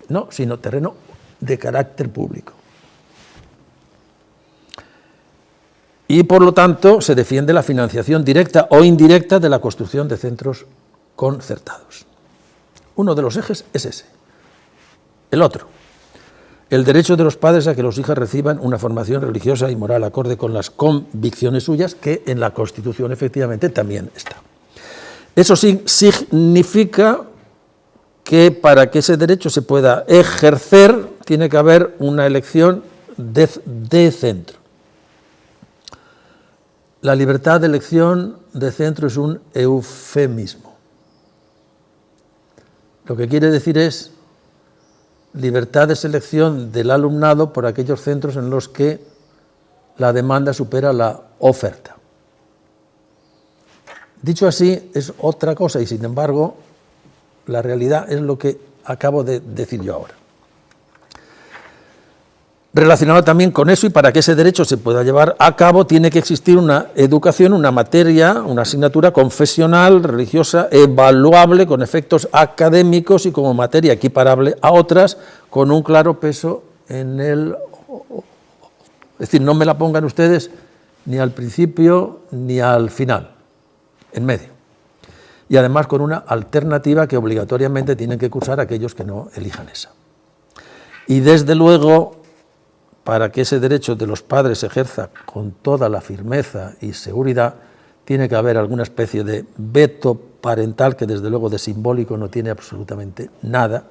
no, sino terreno de carácter público. Y por lo tanto se defiende la financiación directa o indirecta de la construcción de centros concertados. Uno de los ejes es ese. El otro, el derecho de los padres a que los hijos reciban una formación religiosa y moral acorde con las convicciones suyas, que en la Constitución efectivamente también está. Eso sí significa que para que ese derecho se pueda ejercer tiene que haber una elección de centro. La libertad de elección de centro es un eufemismo. Lo que quiere decir es libertad de selección del alumnado por aquellos centros en los que la demanda supera la oferta. Dicho así, es otra cosa y, sin embargo, la realidad es lo que acabo de decir yo ahora. Relacionado también con eso, y para que ese derecho se pueda llevar a cabo, tiene que existir una educación, una materia, una asignatura confesional, religiosa, evaluable, con efectos académicos y como materia equiparable a otras, con un claro peso en el... Es decir, no me la pongan ustedes ni al principio ni al final, en medio. Y además con una alternativa que obligatoriamente tienen que cursar aquellos que no elijan esa. Y desde luego, para que ese derecho de los padres se ejerza con toda la firmeza y seguridad, tiene que haber alguna especie de veto parental que desde luego de simbólico no tiene absolutamente nada,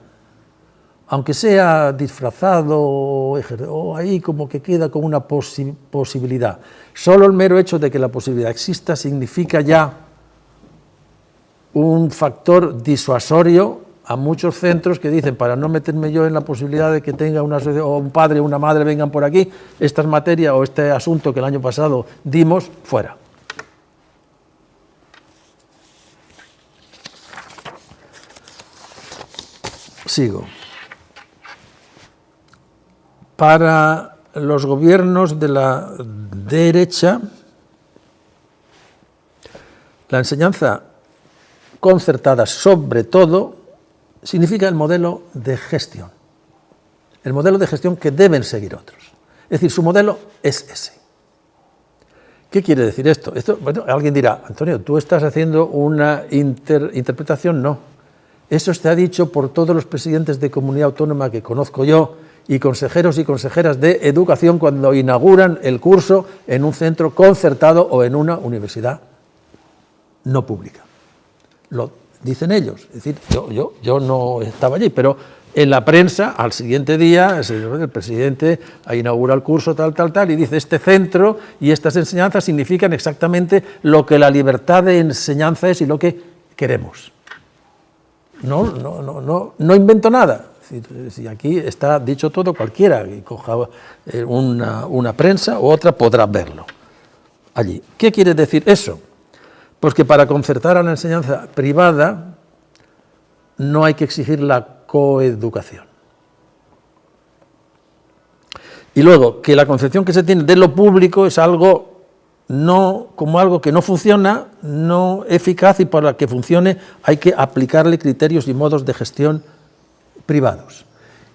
aunque sea disfrazado o ahí como que queda como una posibilidad. Solo el mero hecho de que la posibilidad exista significa ya un factor disuasorio a muchos centros que dicen, para no meterme yo en la posibilidad de que tenga o un padre o una madre vengan por aquí, estas materias o este asunto que el año pasado dimos, fuera. Sigo. Para los gobiernos de la derecha, la enseñanza concertada sobre todo significa el modelo de gestión que deben seguir otros. Es decir, su modelo es ese. ¿Qué quiere decir esto? Bueno, alguien dirá, Antonio, tú estás haciendo una interpretación. No. Eso está dicho por todos los presidentes de comunidad autónoma que conozco yo y consejeros y consejeras de educación cuando inauguran el curso en un centro concertado o en una universidad no pública. Lo dicen ellos. Es decir, yo no estaba allí, pero en la prensa, al siguiente día, el presidente inaugura el curso tal, y dice, este centro y estas enseñanzas significan exactamente lo que la libertad de enseñanza es y lo que queremos. No invento nada. Es decir, si aquí está dicho todo, cualquiera que coja una prensa u otra podrá verlo allí. ¿Qué quiere decir eso? Pues que para concertar a la enseñanza privada no hay que exigir la coeducación. Y luego, que la concepción que se tiene de lo público es algo como algo que no funciona, no eficaz, y para que funcione hay que aplicarle criterios y modos de gestión privados.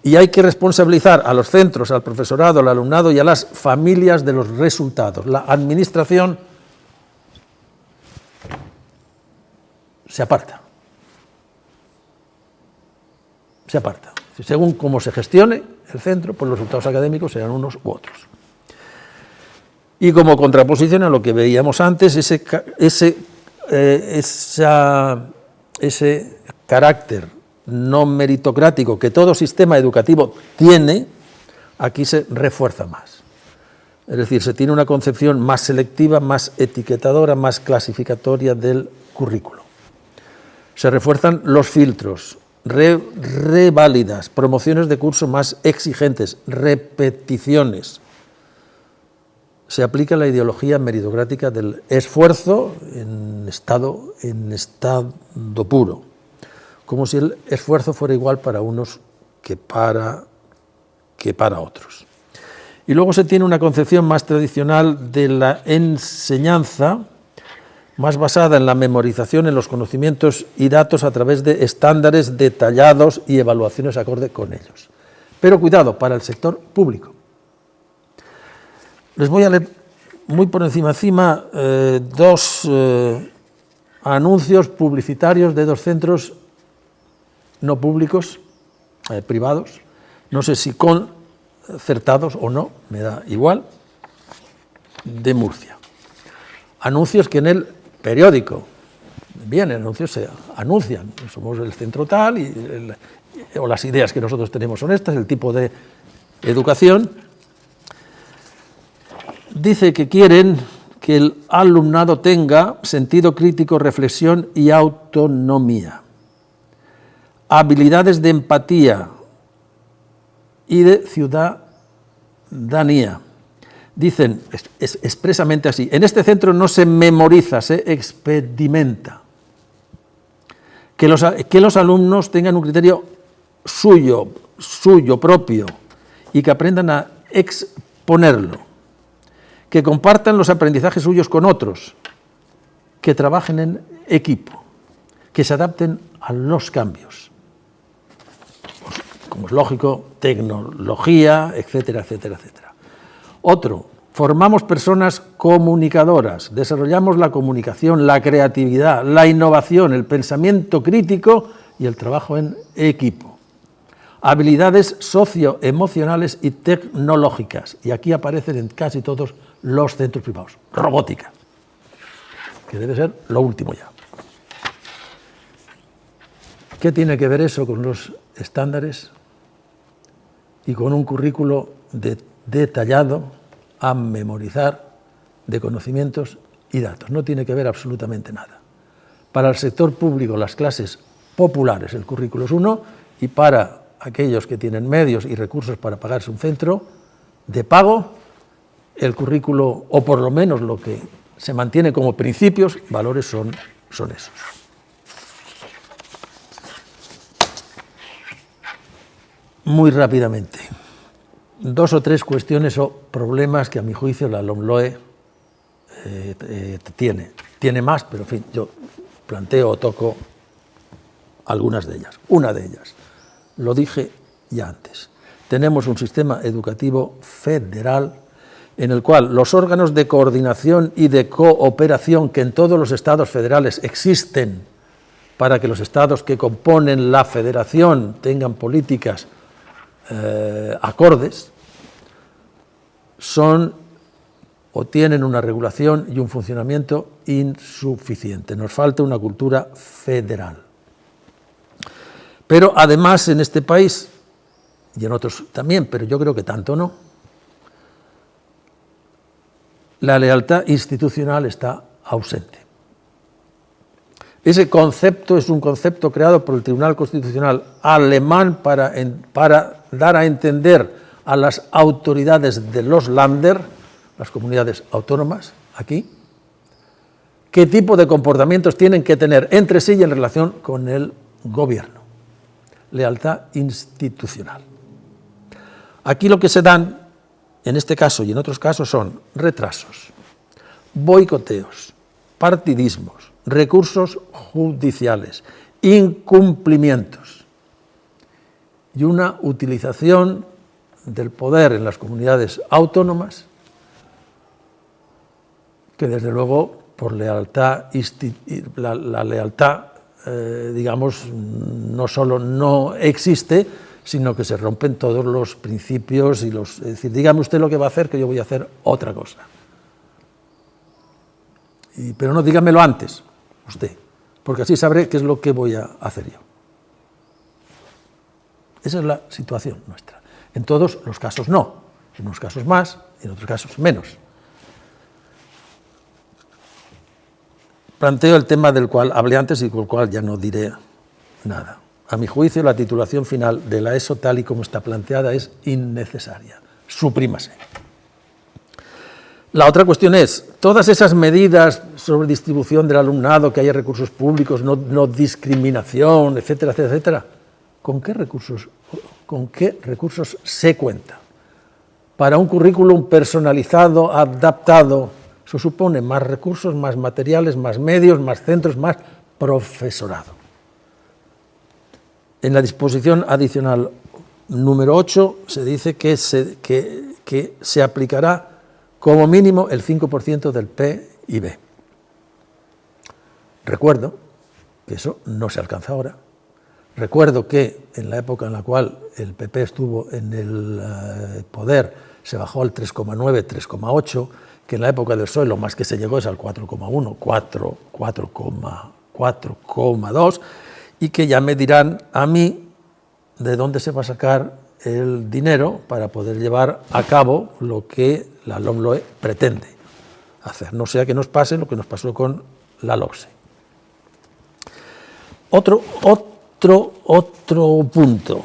Y hay que responsabilizar a los centros, al profesorado, al alumnado y a las familias de los resultados. La administración se aparta. Según cómo se gestione el centro, pues los resultados académicos serán unos u otros. Y como contraposición a lo que veíamos antes, ese carácter no meritocrático que todo sistema educativo tiene, aquí se refuerza más. Es decir, se tiene una concepción más selectiva, más etiquetadora, más clasificatoria del currículo. Se refuerzan los filtros, reválidas, promociones de curso más exigentes, repeticiones. Se aplica la ideología meritocrática del esfuerzo en estado puro, como si el esfuerzo fuera igual para unos que para otros. Y luego se tiene una concepción más tradicional de la enseñanza, más basada en la memorización, en los conocimientos y datos a través de estándares detallados y evaluaciones acorde con ellos. Pero cuidado, para el sector público. Les voy a leer muy por encima dos anuncios publicitarios de dos centros no públicos, privados, no sé si concertados o no, me da igual, de Murcia. Anuncios que en el periódico, bien, en anuncios se anuncian, somos el centro tal, o las ideas que nosotros tenemos son estas, el tipo de educación. Dice que quieren que el alumnado tenga sentido crítico, reflexión y autonomía, habilidades de empatía y de ciudadanía. Dicen expresamente así: en este centro no se memoriza, se experimenta. Que los alumnos tengan un criterio suyo propio, y que aprendan a exponerlo. Que compartan los aprendizajes suyos con otros. Que trabajen en equipo. Que se adapten a los cambios. Como es lógico, tecnología, etcétera, etcétera, etcétera. Otro, formamos personas comunicadoras, desarrollamos la comunicación, la creatividad, la innovación, el pensamiento crítico y el trabajo en equipo. Habilidades socioemocionales y tecnológicas, y aquí aparecen en casi todos los centros privados. Robótica, que debe ser lo último ya. ¿Qué tiene que ver eso con los estándares y con un currículo detallado a memorizar de conocimientos y datos? No tiene que ver absolutamente nada. Para el sector público, las clases populares, el currículo es uno, y para aquellos que tienen medios y recursos para pagarse un centro de pago, el currículo, o por lo menos lo que se mantiene como principios, valores son esos. Muy rápidamente, dos o tres cuestiones o problemas que a mi juicio la LOMLOE tiene. Tiene más, pero en fin, yo planteo o toco algunas de ellas. Una de ellas, lo dije ya antes, tenemos un sistema educativo federal en el cual los órganos de coordinación y de cooperación que en todos los estados federales existen para que los estados que componen la federación tengan políticas acordes, son o tienen una regulación y un funcionamiento insuficiente. Nos falta una cultura federal. Pero además en este país, y en otros también, pero yo creo que tanto no, la lealtad institucional está ausente. Ese concepto es un concepto creado por el Tribunal Constitucional alemán para dar a entender a las autoridades de los Länder, las comunidades autónomas, aquí, qué tipo de comportamientos tienen que tener entre sí y en relación con el gobierno. Lealtad institucional. Aquí lo que se dan, en este caso y en otros casos, son retrasos, boicoteos, partidismos, recursos judiciales, incumplimientos y una utilización del poder en las comunidades autónomas que desde luego por lealtad, la lealtad digamos no solo no existe, sino que se rompen todos los principios y es decir, dígame usted lo que va a hacer, que yo voy a hacer otra cosa. Pero no, dígamelo antes, usted, porque así sabré qué es lo que voy a hacer yo. Esa es la situación nuestra. En todos los casos no, en unos casos más, en otros casos menos. Planteo el tema del cual hablé antes y con el cual ya no diré nada. A mi juicio, la titulación final de la ESO, tal y como está planteada, es innecesaria. Suprímase. La otra cuestión es, todas esas medidas sobre distribución del alumnado, que haya recursos públicos, no discriminación, etcétera, etcétera, etcétera, ¿con qué recursos se cuenta? Para un currículum personalizado, adaptado, eso supone más recursos, más materiales, más medios, más centros, más profesorado. En la disposición adicional número 8 se dice que se aplicará como mínimo el 5% del PIB. Recuerdo que eso no se alcanza ahora. Recuerdo que en la época en la cual el PP estuvo en el poder se bajó al 3,9, 3,8, que en la época del PSOE lo más que se llegó es al 4,1, 4,2, y que ya me dirán a mí de dónde se va a sacar el dinero para poder llevar a cabo lo que la LOMLOE pretende hacer. No sea que nos pase lo que nos pasó con la LOCSE. Otro punto,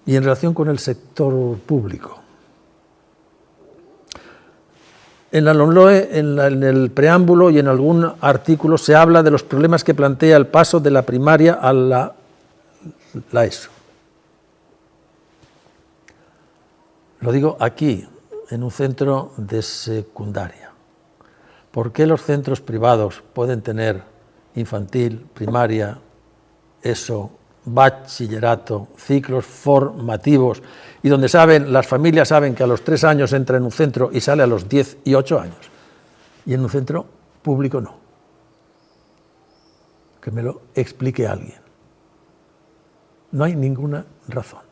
y en relación con el sector público. En la LOMLOE, en el preámbulo y en algún artículo se habla de los problemas que plantea el paso de la primaria a la ESO. Lo digo aquí, en un centro de secundaria. ¿Por qué los centros privados pueden tener infantil, primaria, ESO, bachillerato, ciclos formativos, y donde las familias saben que a los 3 años entra en un centro y sale a los 18 años, y en un centro público no? Que me lo explique alguien. No hay ninguna razón,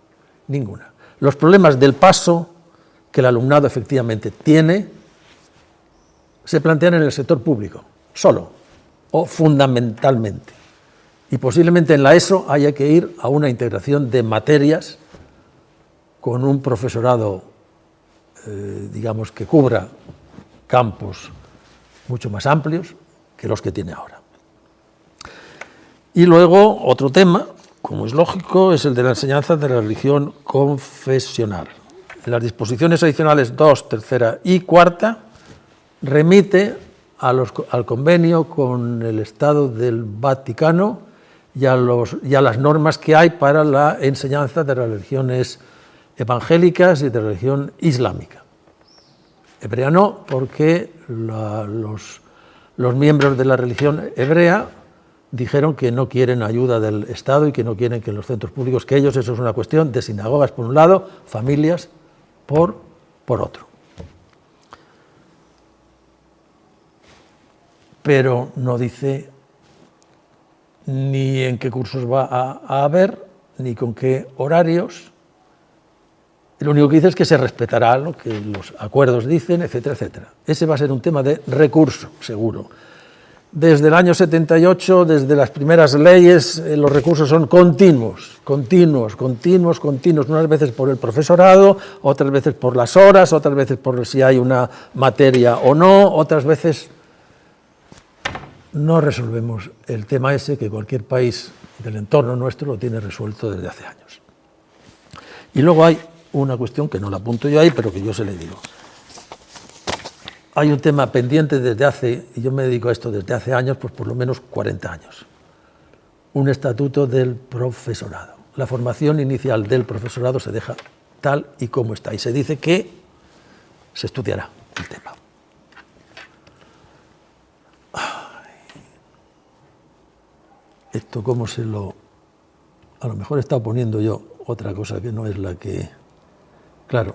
ninguna. Los problemas del paso que el alumnado efectivamente tiene se plantean en el sector público, solo o fundamentalmente. Y posiblemente en la ESO haya que ir a una integración de materias con un profesorado, digamos, que cubra campos mucho más amplios que los que tiene ahora. Y luego, otro tema, como es lógico, es el de la enseñanza de la religión confesional. En las disposiciones adicionales 2, 3 y 4 remite al convenio con el Estado del Vaticano y a las normas que hay para la enseñanza de las religiones evangélicas y de la religión islámica. Hebrea no, porque los miembros de la religión hebrea dijeron que no quieren ayuda del Estado y que no quieren que en los centros públicos, que ellos, eso es una cuestión de sinagogas por un lado, familias por otro. Pero no dice ni en qué cursos va a haber, ni con qué horarios. Lo único que dice es que se respetará lo que los acuerdos dicen, etcétera, etcétera. Ese va a ser un tema de recurso, seguro. Desde el año 78, desde las primeras leyes, los recursos son continuos, unas veces por el profesorado, otras veces por las horas, otras veces por si hay una materia o no, otras veces no resolvemos el tema ese que cualquier país del entorno nuestro lo tiene resuelto desde hace años. Y luego hay una cuestión que no la apunto yo ahí, pero que yo se le digo. Hay un tema pendiente desde hace, y yo me dedico a esto desde hace años, pues por lo menos 40 años. Un estatuto del profesorado. La formación inicial del profesorado se deja tal y como está, y se dice que se estudiará el tema. Esto cómo se lo... A lo mejor he estado poniendo yo otra cosa que no es la que... Claro,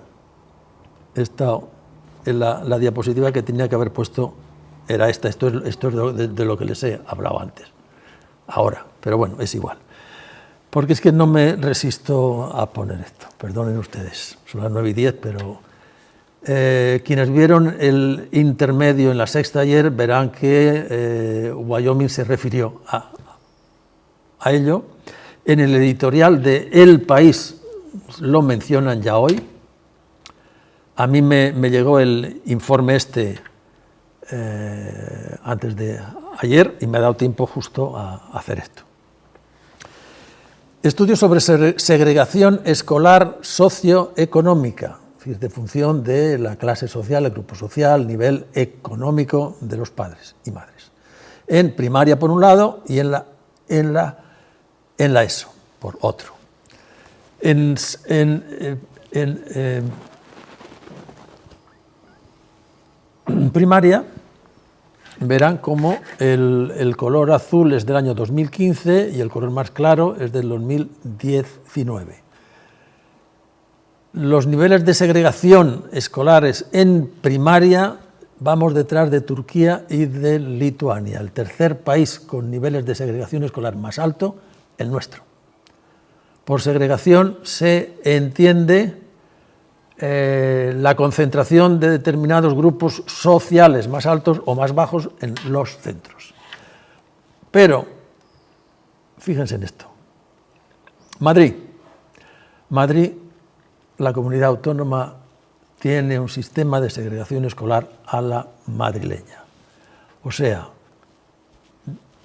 he estado... La diapositiva que tenía que haber puesto era esta. Esto es de lo que les he hablado antes. Ahora, pero bueno, es igual. Porque es que no me resisto a poner esto. Perdonen ustedes, son las 9:10, pero... quienes vieron el intermedio en la Sexta ayer verán que Wyoming se refirió a ello. En el editorial de El País lo mencionan ya hoy. A mí me llegó el informe antes de ayer y me ha dado tiempo justo a hacer esto. Estudios sobre segregación escolar socioeconómica, es decir, de función de la clase social, el grupo social, nivel económico de los padres y madres. En primaria por un lado y en la ESO por otro. En primaria verán cómo el color azul es del año 2015 y el color más claro es del 2019. Los niveles de segregación escolares en primaria vamos detrás de Turquía y de Lituania, el tercer país con niveles de segregación escolar más alto, el nuestro. Por segregación se entiende la concentración de determinados grupos sociales más altos o más bajos en los centros. Pero, fíjense en esto. Madrid, la comunidad autónoma, tiene un sistema de segregación escolar a la madrileña. O sea,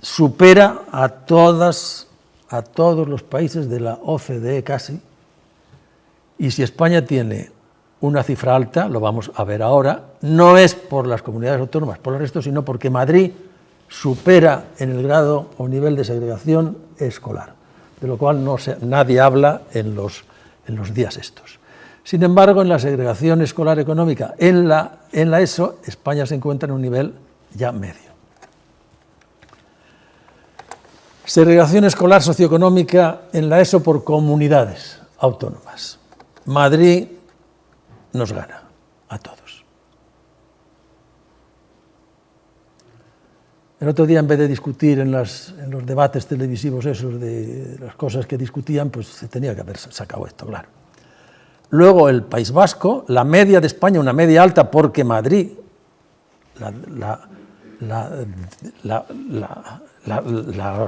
supera a todos los países de la OCDE casi, y si España tiene una cifra alta, lo vamos a ver ahora, no es por las comunidades autónomas, por el resto, sino porque Madrid supera en el grado o nivel de segregación escolar, de lo cual nadie habla en los días estos. Sin embargo, en la segregación escolar económica, en la ESO, España se encuentra en un nivel ya medio. Segregación escolar socioeconómica en la ESO por comunidades autónomas. Madrid nos gana a todos. El otro día, en vez de discutir en los debates televisivos esos de las cosas que discutían, pues se tenía que haber sacado esto, claro. Luego el País Vasco, la media de España, una media alta, porque Madrid la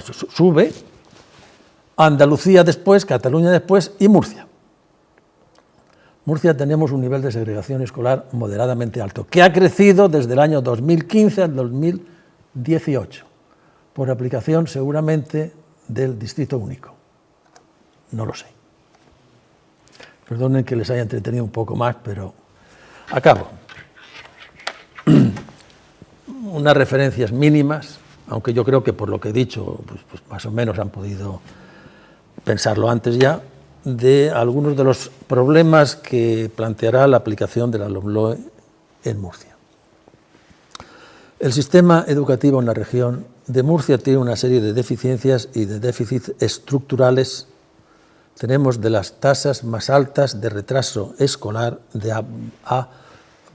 sube, Andalucía después, Cataluña después y Murcia. Murcia tenemos un nivel de segregación escolar moderadamente alto, que ha crecido desde el año 2015 al 2018, por aplicación seguramente del distrito único. No lo sé. Perdonen que les haya entretenido un poco más, pero acabo. Unas referencias mínimas, aunque yo creo que por lo que he dicho, pues más o menos han podido pensarlo antes ya, de algunos de los problemas que planteará la aplicación de la LOMLOE en Murcia. El sistema educativo en la región de Murcia tiene una serie de deficiencias y de déficits estructurales. Tenemos de las tasas más altas de retraso escolar, de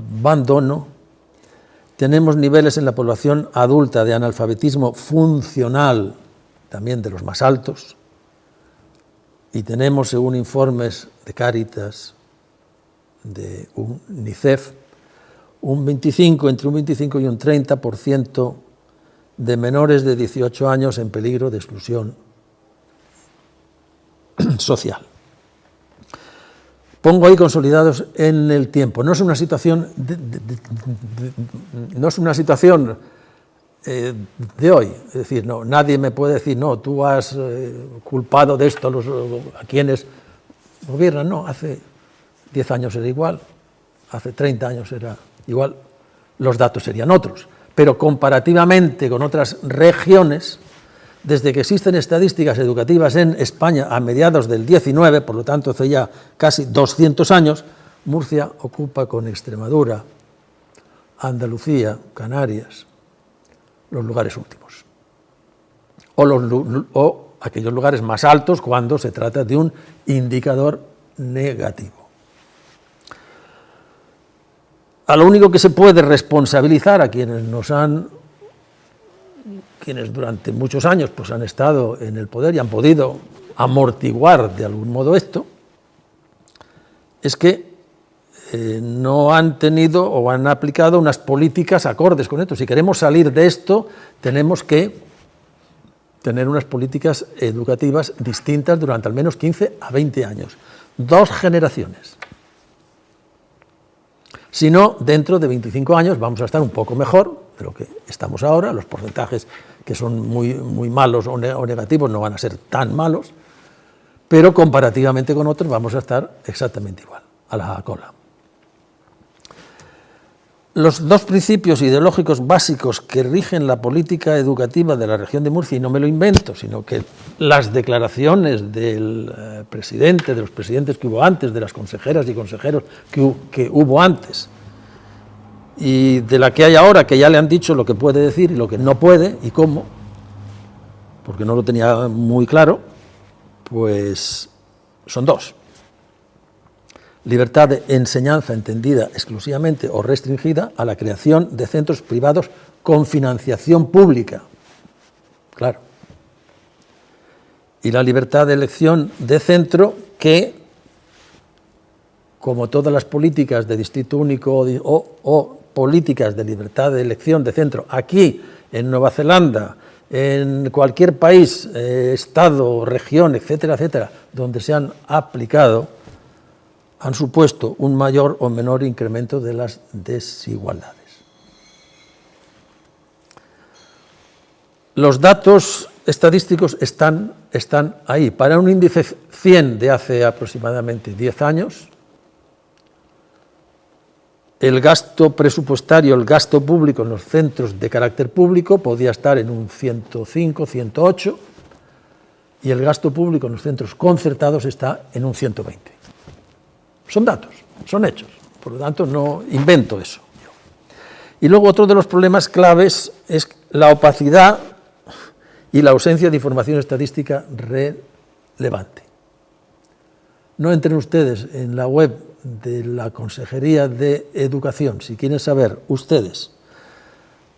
abandono. Tenemos niveles en la población adulta de analfabetismo funcional, también de los más altos. Y tenemos, según informes de Cáritas, de UNICEF, entre un 25 y un 30% de menores de 18 años en peligro de exclusión social. Pongo ahí consolidados en el tiempo. No es una situación de hoy. Es decir, no, nadie me puede decir, no, tú has culpado de esto a quienes gobiernan. No, hace 10 años era igual, hace 30 años era igual, los datos serían otros. Pero comparativamente con otras regiones, desde que existen estadísticas educativas en España a mediados del 19, por lo tanto hace ya casi 200 años, Murcia ocupa con Extremadura, Andalucía, Canarias, los lugares últimos. O aquellos lugares más altos cuando se trata de un indicador negativo. A lo único que se puede responsabilizar a quienes durante muchos años pues han estado en el poder y han podido amortiguar de algún modo esto, es que no han tenido o han aplicado unas políticas acordes con esto. Si queremos salir de esto, tenemos que tener unas políticas educativas distintas durante al menos 15 a 20 años. 2 generaciones. sino dentro de 25 años vamos a estar un poco mejor de lo que estamos ahora, los porcentajes que son muy malos o negativos no van a ser tan malos, pero comparativamente con otros vamos a estar exactamente igual, a la cola. Los dos principios ideológicos básicos que rigen la política educativa de la región de Murcia, y no me lo invento, sino que las declaraciones del presidente, de los presidentes que hubo antes, de las consejeras y consejeros que hubo antes, y de la que hay ahora, que ya le han dicho lo que puede decir y lo que no puede, y cómo, porque no lo tenía muy claro, pues son dos. Libertad de enseñanza entendida exclusivamente o restringida a la creación de centros privados con financiación pública. Claro. Y la libertad de elección de centro que, como todas las políticas de distrito único o políticas de libertad de elección de centro aquí en Nueva Zelanda, en cualquier país, estado, región, etcétera, etcétera, donde se han aplicado, han supuesto un mayor o menor incremento de las desigualdades. Los datos estadísticos están ahí. Para un índice 100 de hace aproximadamente 10 años, el gasto presupuestario, el gasto público en los centros de carácter público podía estar en un 105, 108, y el gasto público en los centros concertados está en un 120. Son datos, son hechos, por lo tanto no invento eso. Y luego otro de los problemas claves es la opacidad y la ausencia de información estadística relevante. No entren ustedes en la web de la Consejería de Educación si quieren saber ustedes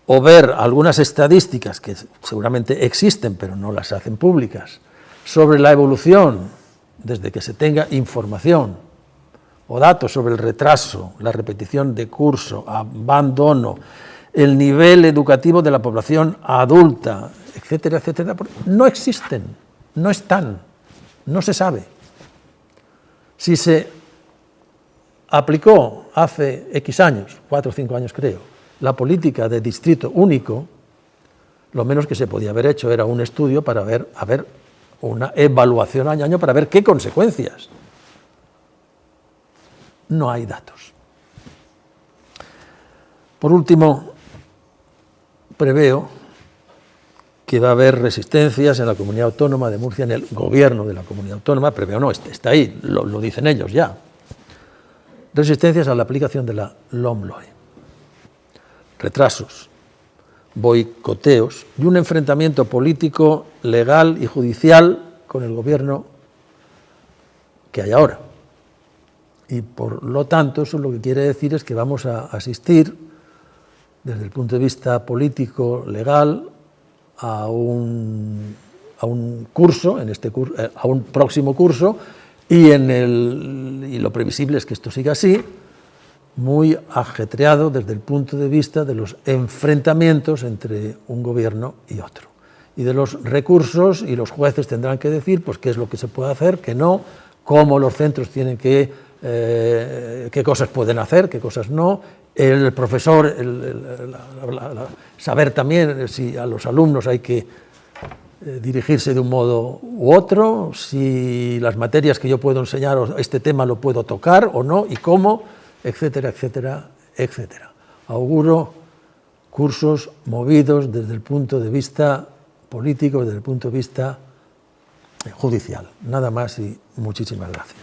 o ver algunas estadísticas que seguramente existen pero no las hacen públicas sobre la evolución desde que se tenga información o datos sobre el retraso, la repetición de curso, abandono, el nivel educativo de la población adulta, etcétera, etcétera, no existen, no están, no se sabe. Si se aplicó hace X años, 4 o 5 años creo, la política de distrito único, lo menos que se podía haber hecho era un estudio para ver, una evaluación año a año para ver qué consecuencias. No hay datos. Por último, preveo que va a haber resistencias en la Comunidad Autónoma de Murcia, en el gobierno de la Comunidad Autónoma, preveo no, está ahí, lo dicen ellos ya. Resistencias a la aplicación de la LOMLOE. Retrasos, boicoteos y un enfrentamiento político, legal y judicial con el gobierno que hay ahora. Y por lo tanto, eso lo que quiere decir es que vamos a asistir, desde el punto de vista político, legal, a un curso, a un próximo curso, y lo previsible es que esto siga así, muy ajetreado desde el punto de vista de los enfrentamientos entre un gobierno y otro. Y de los recursos, y los jueces tendrán que decir pues, qué es lo que se puede hacer, qué no, cómo los centros tienen que qué cosas pueden hacer, qué cosas no, el profesor, saber también si a los alumnos hay que dirigirse de un modo u otro, si las materias que yo puedo enseñar, este tema lo puedo tocar o no, y cómo, etcétera, etcétera, etcétera. Auguro cursos movidos desde el punto de vista político, desde el punto de vista judicial. Nada más y muchísimas gracias.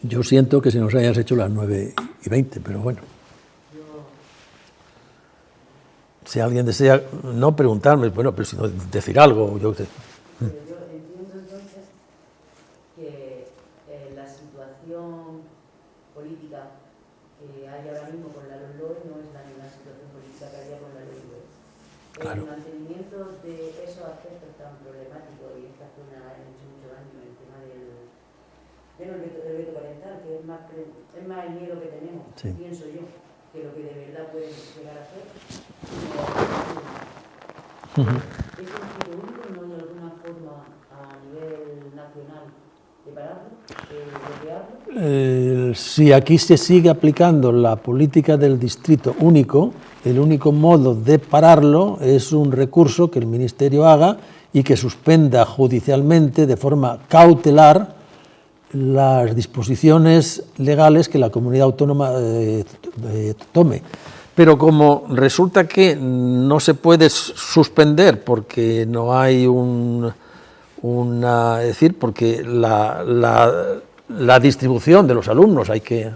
Yo siento que se nos hayan hecho las 9:20, pero bueno. Si alguien desea, no preguntarme, bueno, pero sino decir algo, yo sé. Yo entiendo entonces que la situación política que hay ahora mismo con la LOMLOE no es la misma situación política que había con la LOMLOE. Claro. El mantenimiento de esos aspectos tan problemáticos, y esta zona ha hecho mucho daño, el tema del veto parental, que es más el miedo que tenemos, sí. Pienso yo. que lo que de verdad pueden llegar a hacer. ¿Es un sitio único? ¿No hay alguna forma a nivel nacional de pararlo, de bloquearlo? Si aquí se sigue aplicando la política del distrito único, el único modo de pararlo es un recurso que el Ministerio haga y que suspenda judicialmente de forma cautelar las disposiciones legales que la comunidad autónoma tome. Pero como resulta que no se puede suspender porque no hay es decir, porque la distribución de los alumnos hay que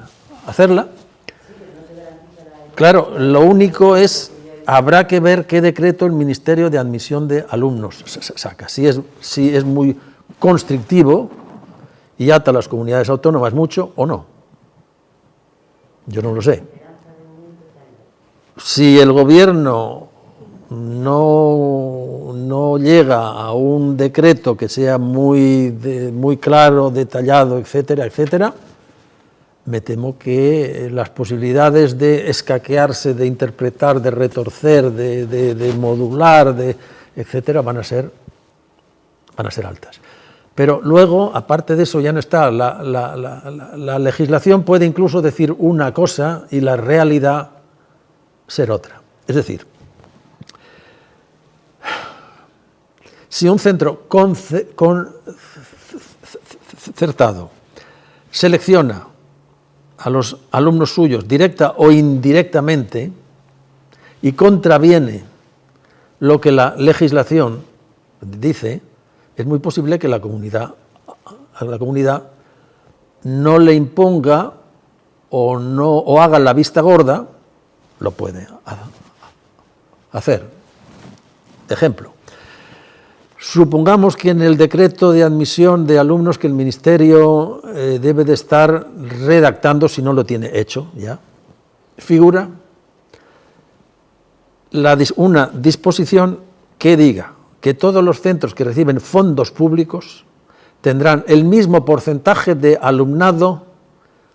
hacerla, claro, lo único es, habrá que ver qué decreto el Ministerio de Admisión de Alumnos saca. Si es muy constrictivo y ata a las comunidades autónomas mucho o no. Yo no lo sé. Si el gobierno no llega a un decreto que sea muy claro, detallado, etcétera, etcétera, me temo que las posibilidades de escaquearse, de interpretar, de retorcer, de modular, etcétera, van a ser altas. Pero luego, aparte de eso, ya no está. La legislación puede incluso decir una cosa y la realidad ser otra. Es decir, si un centro concertado selecciona a los alumnos suyos directa o indirectamente y contraviene lo que la legislación dice, es muy posible que a la comunidad no le imponga o haga la vista gorda. Lo puede hacer. Ejemplo, supongamos que en el decreto de admisión de alumnos que el Ministerio debe de estar redactando, si no lo tiene hecho ya, figura una disposición que diga que todos los centros que reciben fondos públicos tendrán el mismo porcentaje de alumnado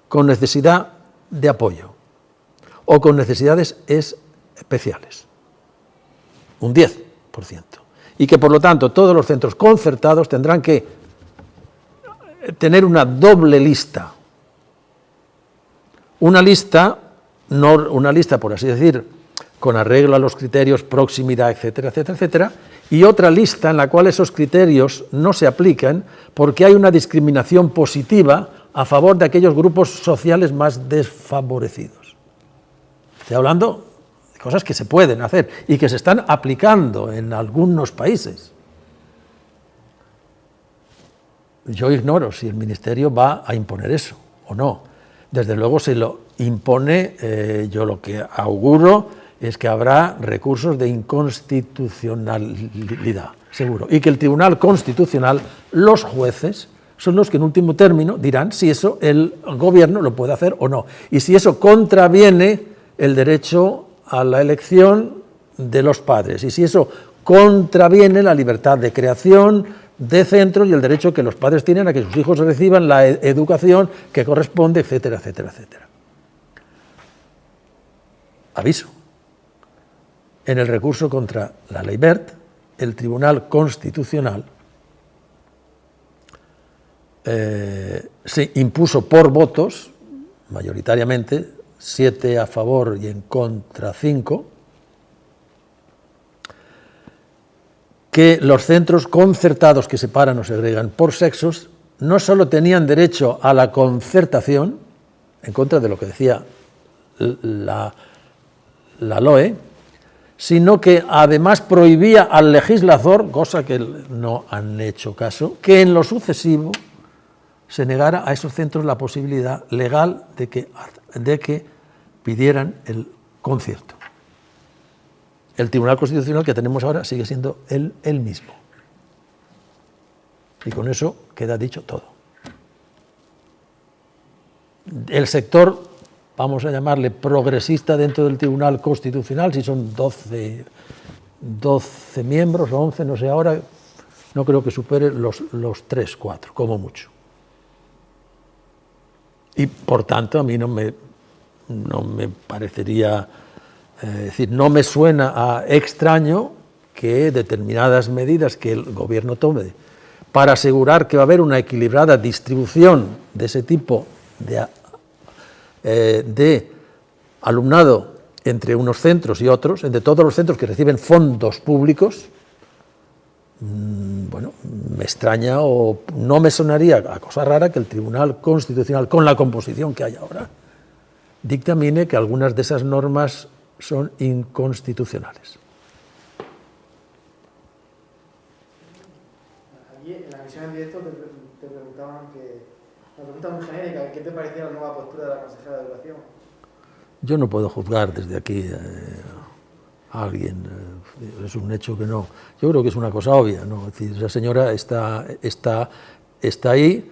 con necesidad de apoyo o con necesidades especiales, un 10%, y que por lo tanto todos los centros concertados tendrán que tener una doble lista, una lista por así decir, con arreglo a los criterios, proximidad, etcétera, etcétera, etcétera, y otra lista en la cual esos criterios no se aplican porque hay una discriminación positiva a favor de aquellos grupos sociales más desfavorecidos. Estoy hablando de cosas que se pueden hacer y que se están aplicando en algunos países. Yo ignoro si el Ministerio va a imponer eso o no. Desde luego, si lo impone, yo lo que auguro es que habrá recursos de inconstitucionalidad, seguro. Y que el Tribunal Constitucional, los jueces, son los que en último término dirán si eso el gobierno lo puede hacer o no. Y si eso contraviene el derecho a la elección de los padres. Y si eso contraviene la libertad de creación de centros y el derecho que los padres tienen a que sus hijos reciban la educación que corresponde, etcétera, etcétera, etcétera. Aviso. En el recurso contra la ley Wert, el Tribunal Constitucional se impuso por votos, mayoritariamente, 7 a favor y en contra 5, que los centros concertados que separan o segregan por sexos no solo tenían derecho a la concertación, en contra de lo que decía la LOE, sino que además prohibía al legislador, cosa que no han hecho caso, que en lo sucesivo se negara a esos centros la posibilidad legal de que pidieran el concierto. El Tribunal Constitucional que tenemos ahora sigue siendo el mismo. Y con eso queda dicho todo. El sector, vamos a llamarle progresista dentro del Tribunal Constitucional, si son 12 miembros o 11, no sé ahora, no creo que supere los 3, 4, como mucho. Y por tanto a mí no me no me parecería, es decir, no me suena a extraño que determinadas medidas que el gobierno tome para asegurar que va a haber una equilibrada distribución de ese tipo de alumnado entre unos centros y otros, entre todos los centros que reciben fondos públicos, bueno, me extraña o no me sonaría a cosa rara que el Tribunal Constitucional, con la composición que hay ahora, dictamine que algunas de esas normas son inconstitucionales. Aquí en la emisión en directo te preguntaban una pregunta muy genérica, ¿qué te parecía la nueva postura de la consejera de Educación? Yo no puedo juzgar desde aquí a alguien, es un hecho que no. Yo creo que es una cosa obvia, ¿no? Es decir, esa señora está ahí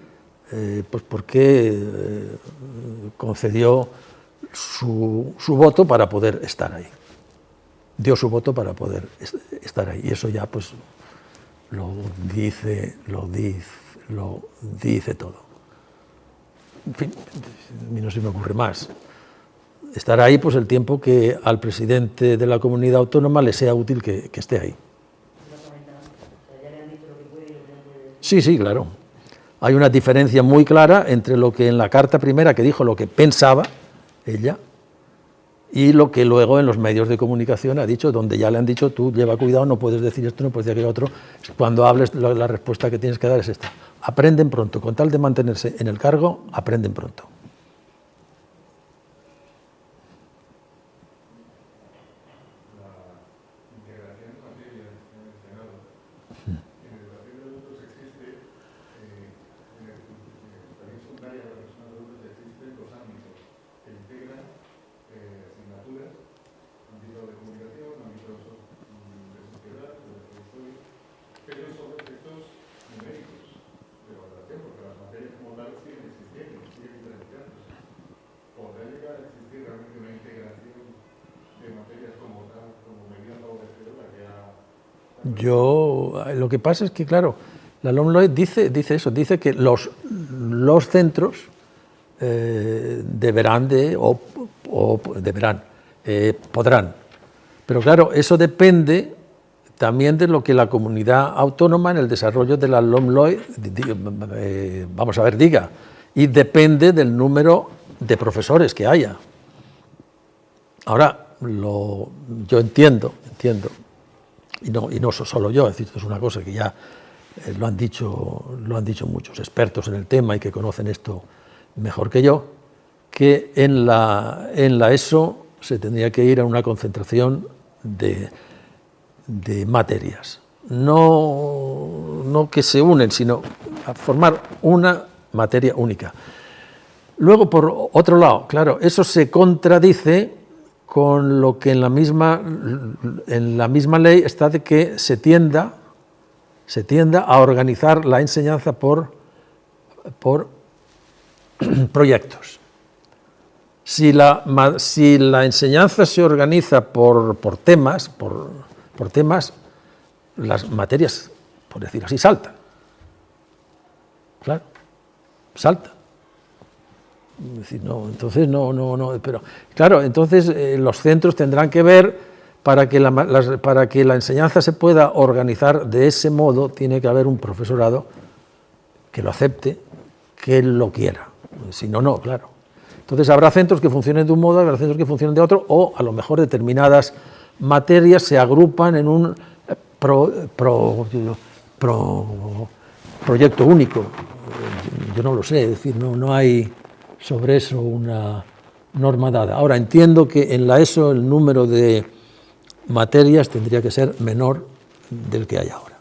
pues porque concedió su voto para poder estar ahí. Dio su voto para poder estar ahí. Y eso ya pues lo dice todo. En fin, a mí no se me ocurre más. Estar ahí pues el tiempo que al presidente de la comunidad autónoma le sea útil que esté ahí. Sí, claro. Hay una diferencia muy clara entre lo que en la carta primera que dijo lo que pensaba ella y lo que luego en los medios de comunicación ha dicho, donde ya le han dicho, tú lleva cuidado, no puedes decir esto, no puedes decir aquello otro, cuando hables la respuesta que tienes que dar es esta. Aprenden pronto, con tal de mantenerse en el cargo, aprenden pronto. Lo que pasa es que, claro, la LOMLOE dice eso, dice que los centros podrán. Pero claro, eso depende también de lo que la comunidad autónoma en el desarrollo de la LOMLOE, diga, y depende del número de profesores que haya. Ahora, yo entiendo, y no solo yo, es decir, esto es una cosa que ya lo han dicho muchos expertos en el tema y que conocen esto mejor que yo, que en la ESO se tendría que ir a una concentración de materias, no que se unen, sino a formar una materia única. Luego, por otro lado, claro, eso se contradice con lo que en la misma ley está de que se tienda a organizar la enseñanza por proyectos. Si la enseñanza se organiza por temas, las materias, por decirlo así, saltan. Claro, saltan. Es decir, entonces no, pero claro, entonces los centros tendrán que ver para que la enseñanza se pueda organizar de ese modo, tiene que haber un profesorado que lo acepte, que lo quiera, si no, claro. Entonces habrá centros que funcionen de un modo, habrá centros que funcionen de otro, o a lo mejor determinadas materias se agrupan en un proyecto único. Yo no lo sé, es decir, no hay sobre eso una norma dada. Ahora, entiendo que en la ESO el número de materias tendría que ser menor del que hay ahora.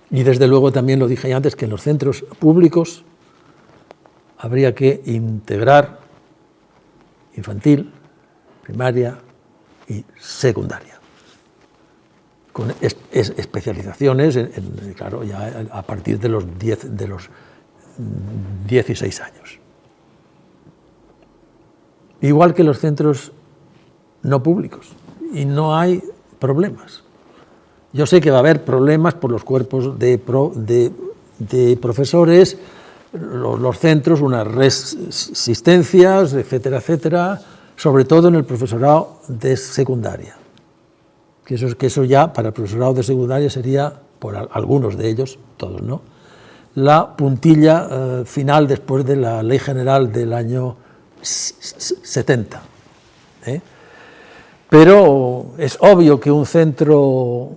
Y desde luego también lo dije antes, que en los centros públicos habría que integrar infantil, primaria y secundaria, con especializaciones, claro, ya a partir de los 16 años. Igual que los centros no públicos, y no hay problemas. Yo sé que va a haber problemas por los cuerpos de profesores los centros unas resistencias, etcétera, etcétera, sobre todo en el profesorado de secundaria. Que eso ya para el profesorado de secundaria sería, por algunos de ellos, todos no, la puntilla final después de la Ley General del año 70. Pero es obvio que un centro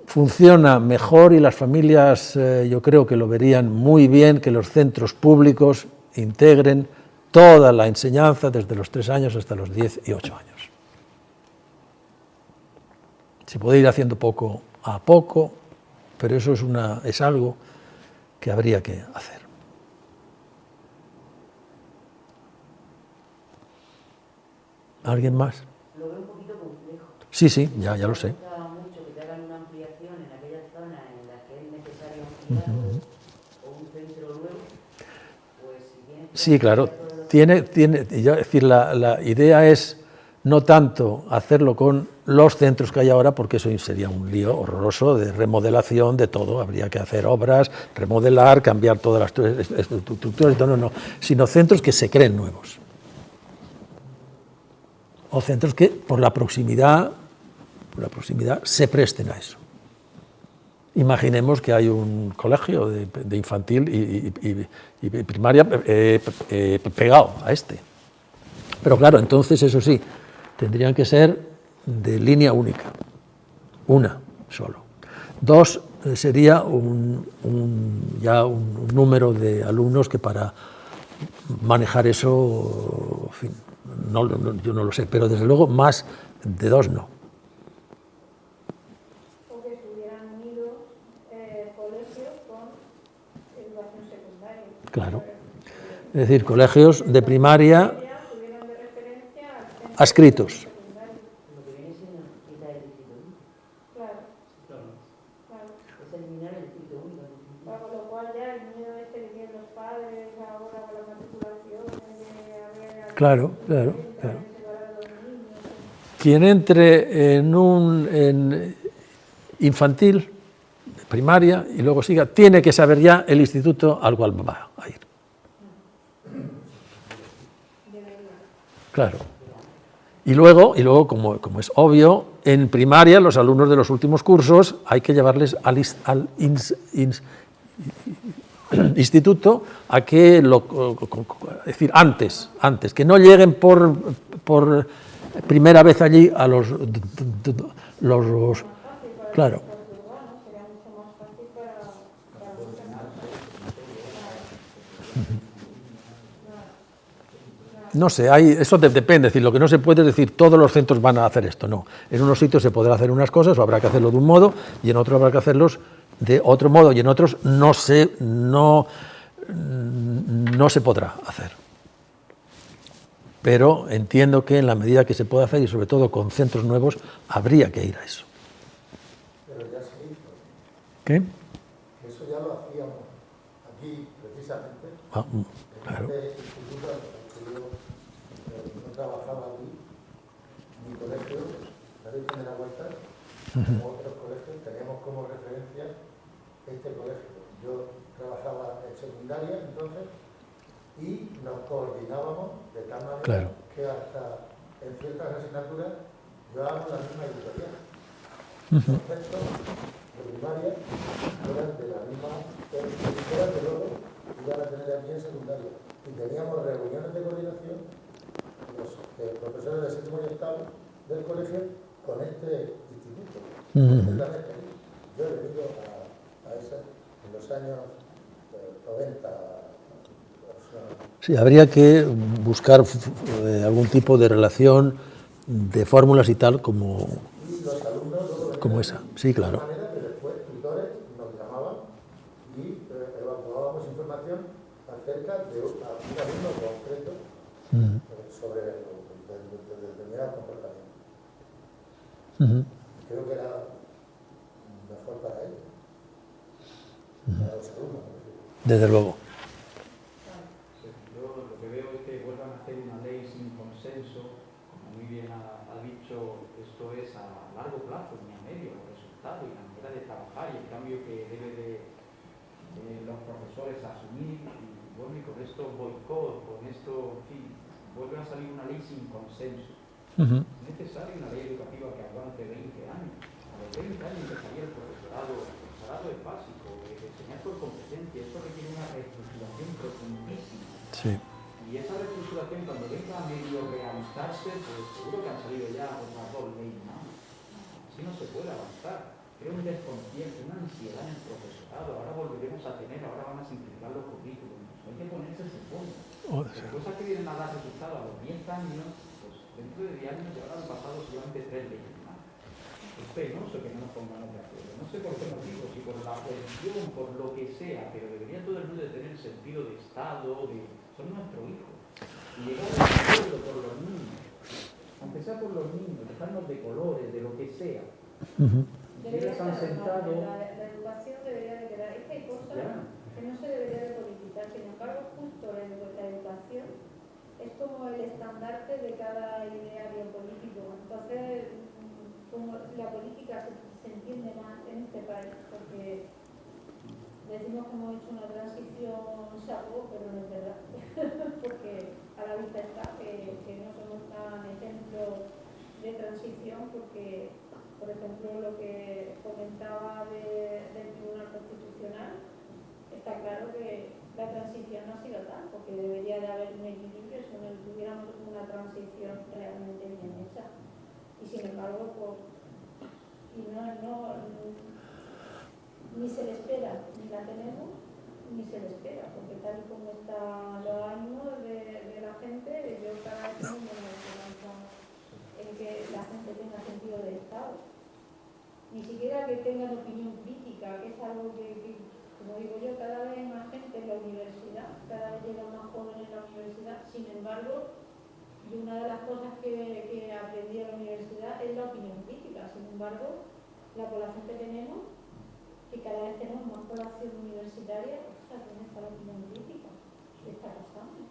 funciona mejor y las familias yo creo que lo verían muy bien que los centros públicos integren toda la enseñanza desde los 3 años hasta los 18 años. Se puede ir haciendo poco a poco, pero eso es algo que habría que hacer. ¿Alguien más? Lo veo un poquito complejo. Sí, ya lo sé. Me gusta mucho que te hagan una ampliación en aquella zona en la que es necesario ampliar o un centro nuevo, pues si bien... Sí, claro. Es decir, la idea es no tanto hacerlo con los centros que hay ahora, porque eso sería un lío horroroso de remodelación de todo, habría que hacer obras, remodelar, cambiar todas las estructuras y todo, no, sino centros que se creen nuevos. O centros que por la proximidad se presten a eso. Imaginemos que hay un colegio de infantil y primaria pegado a este. Pero claro, entonces eso sí, tendrían que ser de línea única, una solo. 2 sería ya un número de alumnos que para manejar eso, en fin, yo no lo sé, pero desde luego más de 2 no. O que estuvieran unidos colegios con educación secundaria. Claro. Es decir, colegios de primaria Tuvieron de referencia adscritos. Lo que viene siendo quitar el distrito único. Claro. Es eliminar el distrito único. Con lo cual ya el miedo este que tienen los padres ahora con las matriculaciones de haber... Claro. Quien entre en infantil, primaria, y luego siga, tiene que saber ya el instituto al cual va a ir. Claro. Y luego como es obvio, en primaria los alumnos de los últimos cursos hay que llevarles al instituto a que es decir, antes, que no lleguen por primera vez allí a los claro. No sé, eso depende, es decir, lo que no se puede es decir todos los centros van a hacer esto, no. En unos sitios se podrá hacer unas cosas o habrá que hacerlo de un modo y en otros habrá que hacerlos de otro modo y en otros no se podrá hacer. Pero entiendo que en la medida que se pueda hacer y sobre todo con centros nuevos habría que ir a eso. Pero ya se hizo. ¿Qué? Eso ya lo hacíamos aquí precisamente. Claro. En este instituto en el que yo no trabajaba aquí, mi colegio, la Virgen de la Huerta, como otros colegios, teníamos como referencia este colegio. Yo trabajaba en secundaria entonces y nos coordinábamos de tal manera que hasta en ciertas asignaturas llevábamos la misma editorial. Los textos de primaria eran de la misma editorial que luego iban a tener aquí en secundaria. Y teníamos reuniones de coordinación los profesores de séptimo y octavo del colegio con este instituto. Yo he venido a esa en los años 90. Sí, habría que buscar algún tipo de relación de fórmulas y tal como esa. Sí, claro. De manera que después tutores nos llamaban y evacuábamos información acerca de un alumno concreto sobre determinado comportamiento. Creo que era mejor para ellos, para los alumnos. Desde luego. Yo lo que veo es que vuelvan a hacer una ley sin consenso, como muy bien ha dicho, esto es a largo plazo, ni a medio, el resultado y la manera de trabajar y el cambio que debe de los profesores asumir y bueno, y con estos boicot, con esto, en fin, vuelve a salir una ley sin consenso. Ujú. Es necesaria una ley educativa que aguante 20 años. A los 20 años empezaría el profesorado es básico, enseñar por competencia, esto requiere una reestructuración profundísima. Sí. Y esa reestructuración, cuando venga a medio realizarse, pues seguro que han salido ya otras 2 leyes más. Así no se puede avanzar. Crea un desconcierto, una ansiedad en el profesorado. Ahora volveremos a tener, ahora van a simplificar los currículos. Hay que ponerse ese fondo. Pero cosas que vienen a dar resultados a los 10 años, pues dentro de 10 años ya habrán pasado solamente 3 leyes más. Es penoso que no nos pongamos de acuerdo. No sé por qué motivo, si por la religión, por lo que sea, pero debería todo el mundo de tener sentido de Estado, son nuestros hijos. Y llegar a un acuerdo por los niños, aunque sea por los niños, dejarnos de colores, de lo que sea. Debería Han ser sentado. la educación debería de quedar. Es que hay cosas que no se debería de politizar. Sin embargo, justo la educación es como el estandarte de cada ideario político. Entonces, como la política se entiende más en este país, porque decimos que hemos hecho una transición chapo, pero no es verdad. Porque a la vista está que no somos tan ejemplo de transición, porque, por ejemplo, lo que comentaba del Tribunal Constitucional, está claro que la transición no ha sido tal, porque debería de haber un equilibrio si no tuviéramos una transición realmente bien hecha. Y sin embargo, pues, ni se le espera, ni la tenemos, ni se le espera, porque tal y como están los ánimos de la gente, yo cada vez tengo menos esperanza en que la gente tenga sentido de Estado. Ni siquiera que tengan opinión crítica, que es algo que, como digo yo, cada vez hay más gente en la universidad, cada vez llegan más jóvenes en la universidad. Sin embargo, y una de las cosas que aprendí en la universidad es la opinión crítica. Sin embargo, la población que tenemos, que cada vez tenemos más población universitaria, ¿dónde está la opinión crítica? ¿Qué está pasando?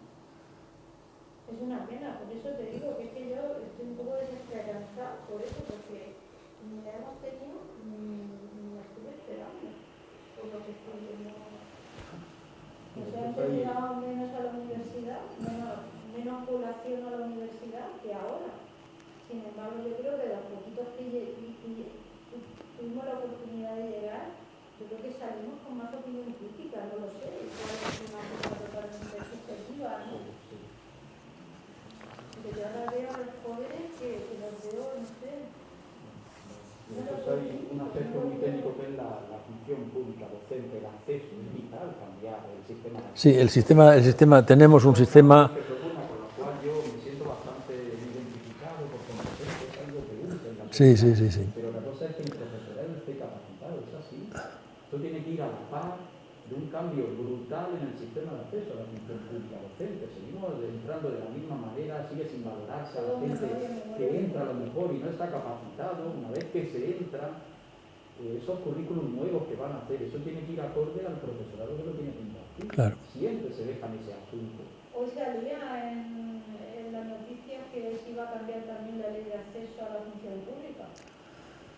Es una pena, por eso te digo que es que yo estoy un poco desesperanzada por eso, porque ni la hemos tenido ni la estuve esperando, por lo que estoy viendo. O sea, antes llegaba menos a la universidad, menos población a la universidad que ahora. Sin embargo, yo creo que los poquitos que tuvimos la oportunidad de llegar, yo creo que salimos con más opinión crítica, no lo sé, igual es una cosa totalmente subjetiva, ¿no? Porque yo ahora veo a los jóvenes que los veo, no sé. Después hay un aspecto muy técnico que es la función pública docente, el acceso, es vital cambiar el sistema. Sí, el sistema, tenemos un sistema. Con lo cual yo me siento bastante identificado por competencia, es algo que urge en la sociedad. Sí. Pero la cosa es que el profesorado esté capacitado, es así. Esto tiene que ir a la par de un cambio brutal en el sistema de acceso a la función pública docente. Seguimos entrando de la misma manera, sigue sin valorarse a la gente que entra a lo mejor y no está capacitado. Una vez que se entra, esos currículos nuevos que van a hacer, eso tiene que ir acorde al profesorado que lo tiene que impartir. Claro. Siempre se deja en ese asunto. Hoy salía en las noticias que se iba a cambiar también la ley de acceso a la función pública.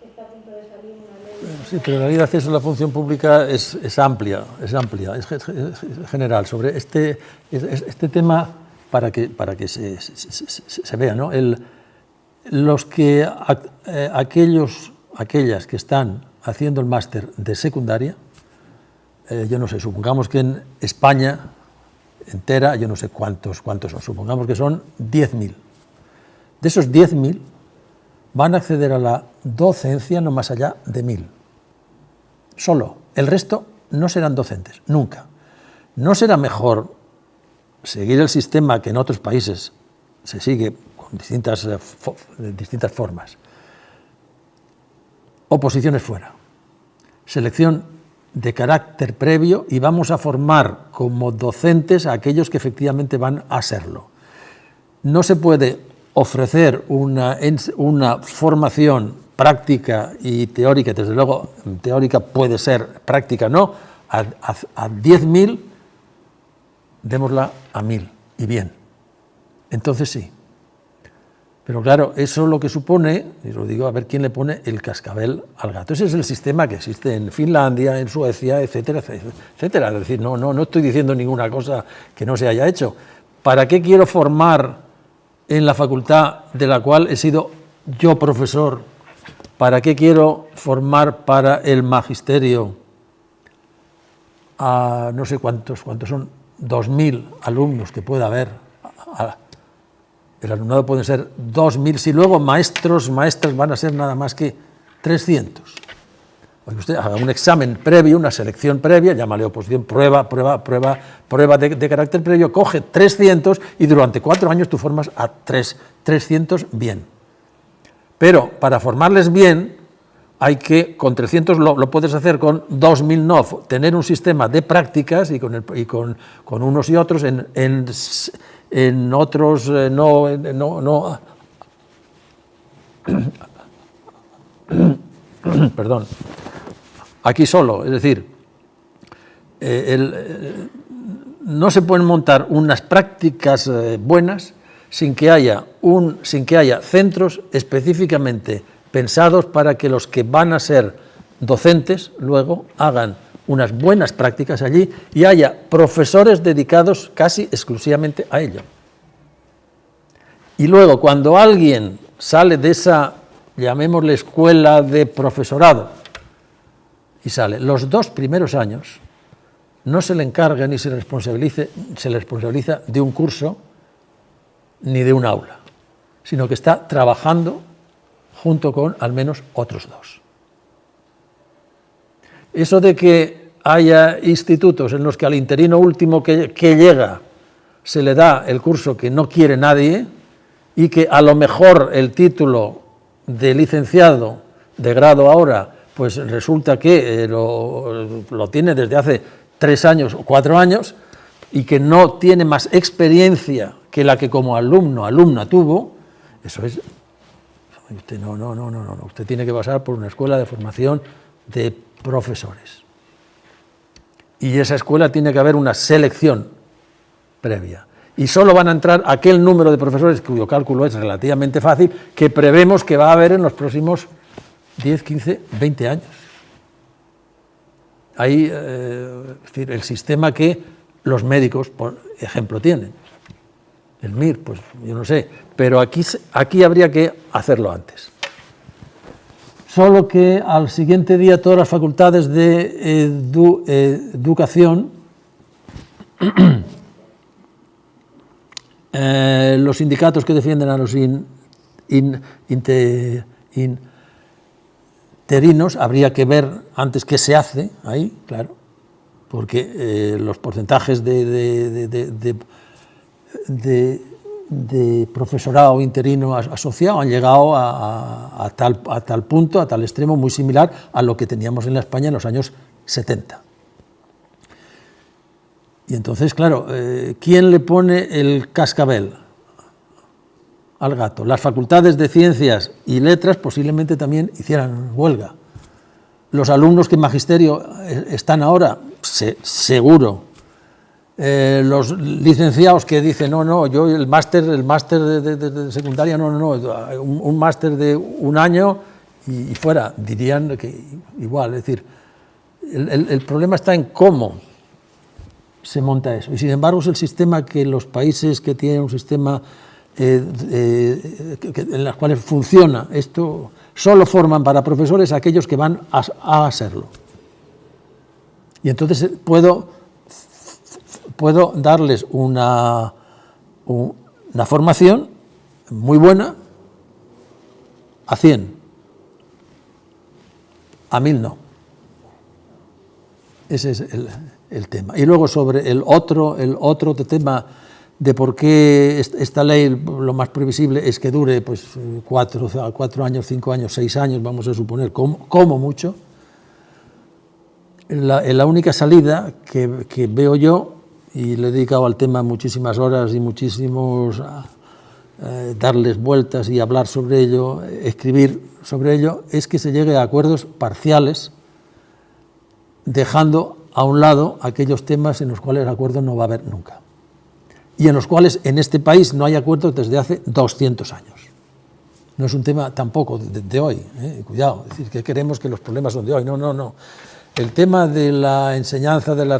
Está a punto de salir una ley. Sí, pero la ley de acceso a la función pública es amplia, es general. Sobre este tema, para que se vea, ¿no? Aquellas que están haciendo el máster de secundaria, yo no sé, supongamos que en España entera, yo no sé cuántos son, supongamos que son 10.000. De esos 10.000 van a acceder a la docencia no más allá de 1.000. Solo. El resto no serán docentes, nunca. ¿No será mejor seguir el sistema que en otros países se sigue con distintas formas? Oposiciones fuera. Selección de carácter previo y vamos a formar como docentes a aquellos que efectivamente van a serlo. No se puede ofrecer una formación práctica y teórica, desde luego teórica puede ser, práctica no, a 10.000, démosla a 1.000 y bien. Entonces sí. Pero claro, eso lo que supone, y lo digo a ver quién le pone el cascabel al gato. Ese es el sistema que existe en Finlandia, en Suecia, etcétera, etcétera. Es decir, no estoy diciendo ninguna cosa que no se haya hecho. ¿Para qué quiero formar en la facultad de la cual he sido yo profesor? ¿Para qué quiero formar para el magisterio a no sé cuántos son 2.000 alumnos que pueda haber? El alumnado puede ser 2.000, si luego maestras van a ser nada más que 300. Oye, usted haga un examen previo, una selección previa, llámale oposición, prueba de carácter previo, coge 300 y durante 4 años tú formas a 300 bien. Pero para formarles bien, hay que, con 300 lo puedes hacer, con 2.000 no, tener un sistema de prácticas y con unos y otros en otros perdón, aquí solo, es decir, no se pueden montar unas prácticas buenas sin que haya centros específicamente pensados para que los que van a ser docentes luego hagan unas buenas prácticas allí y haya profesores dedicados casi exclusivamente a ello. Y luego, cuando alguien sale de esa, llamémosle, escuela de profesorado, y sale, los 2 primeros años no se le encarga ni se le responsabiliza de un curso ni de un aula, sino que está trabajando junto con al menos otros 2. Eso de que haya institutos en los que al interino último que llega se le da el curso que no quiere nadie y que a lo mejor el título de licenciado de grado ahora pues resulta que lo tiene desde hace 3 años o 4 años y que no tiene más experiencia que la que como alumna tuvo, eso es... Usted no, usted tiene que pasar por una escuela de formación de profesores. Y esa escuela tiene que haber una selección previa. Y solo van a entrar aquel número de profesores cuyo cálculo es relativamente fácil, que prevemos que va a haber en los próximos 10, 15, 20 años. Ahí, es decir, el sistema que los médicos, por ejemplo, tienen. El MIR, pues yo no sé, pero aquí habría que hacerlo antes. Solo que al siguiente día todas las facultades de educación, los sindicatos que defienden a los interinos, habría que ver antes qué se hace ahí, claro, porque los porcentajes de profesorado interino asociado han llegado a tal punto, a tal extremo, muy similar a lo que teníamos en la España en los años 70. Y entonces, claro, ¿quién le pone el cascabel al gato? Las facultades de Ciencias y Letras posiblemente también hicieran huelga. Los alumnos que en Magisterio están ahora, seguro. Los licenciados que dicen, no, yo el máster de secundaria, un máster de 1 año y fuera, dirían que igual. Es decir, el problema está en cómo se monta eso. Y sin embargo es el sistema que los países que tienen un sistema en los cuales funciona esto, solo forman para profesores aquellos que van a serlo. Y entonces puedo darles una formación muy buena a 100, a 1000 no. Ese es el tema. Y luego sobre el otro tema de por qué esta ley lo más previsible es que dure pues 4 años, 5 años, 6 años, vamos a suponer, como mucho. La única salida que veo yo, y le he dedicado al tema muchísimas horas y muchísimos darles vueltas y hablar sobre ello, escribir sobre ello, es que se llegue a acuerdos parciales, dejando a un lado aquellos temas en los cuales acuerdo no va a haber nunca. Y en los cuales en este país no hay acuerdos desde hace 200 años. No es un tema tampoco de hoy, cuidado, es decir, que queremos que los problemas son de hoy, no. El tema de la enseñanza de la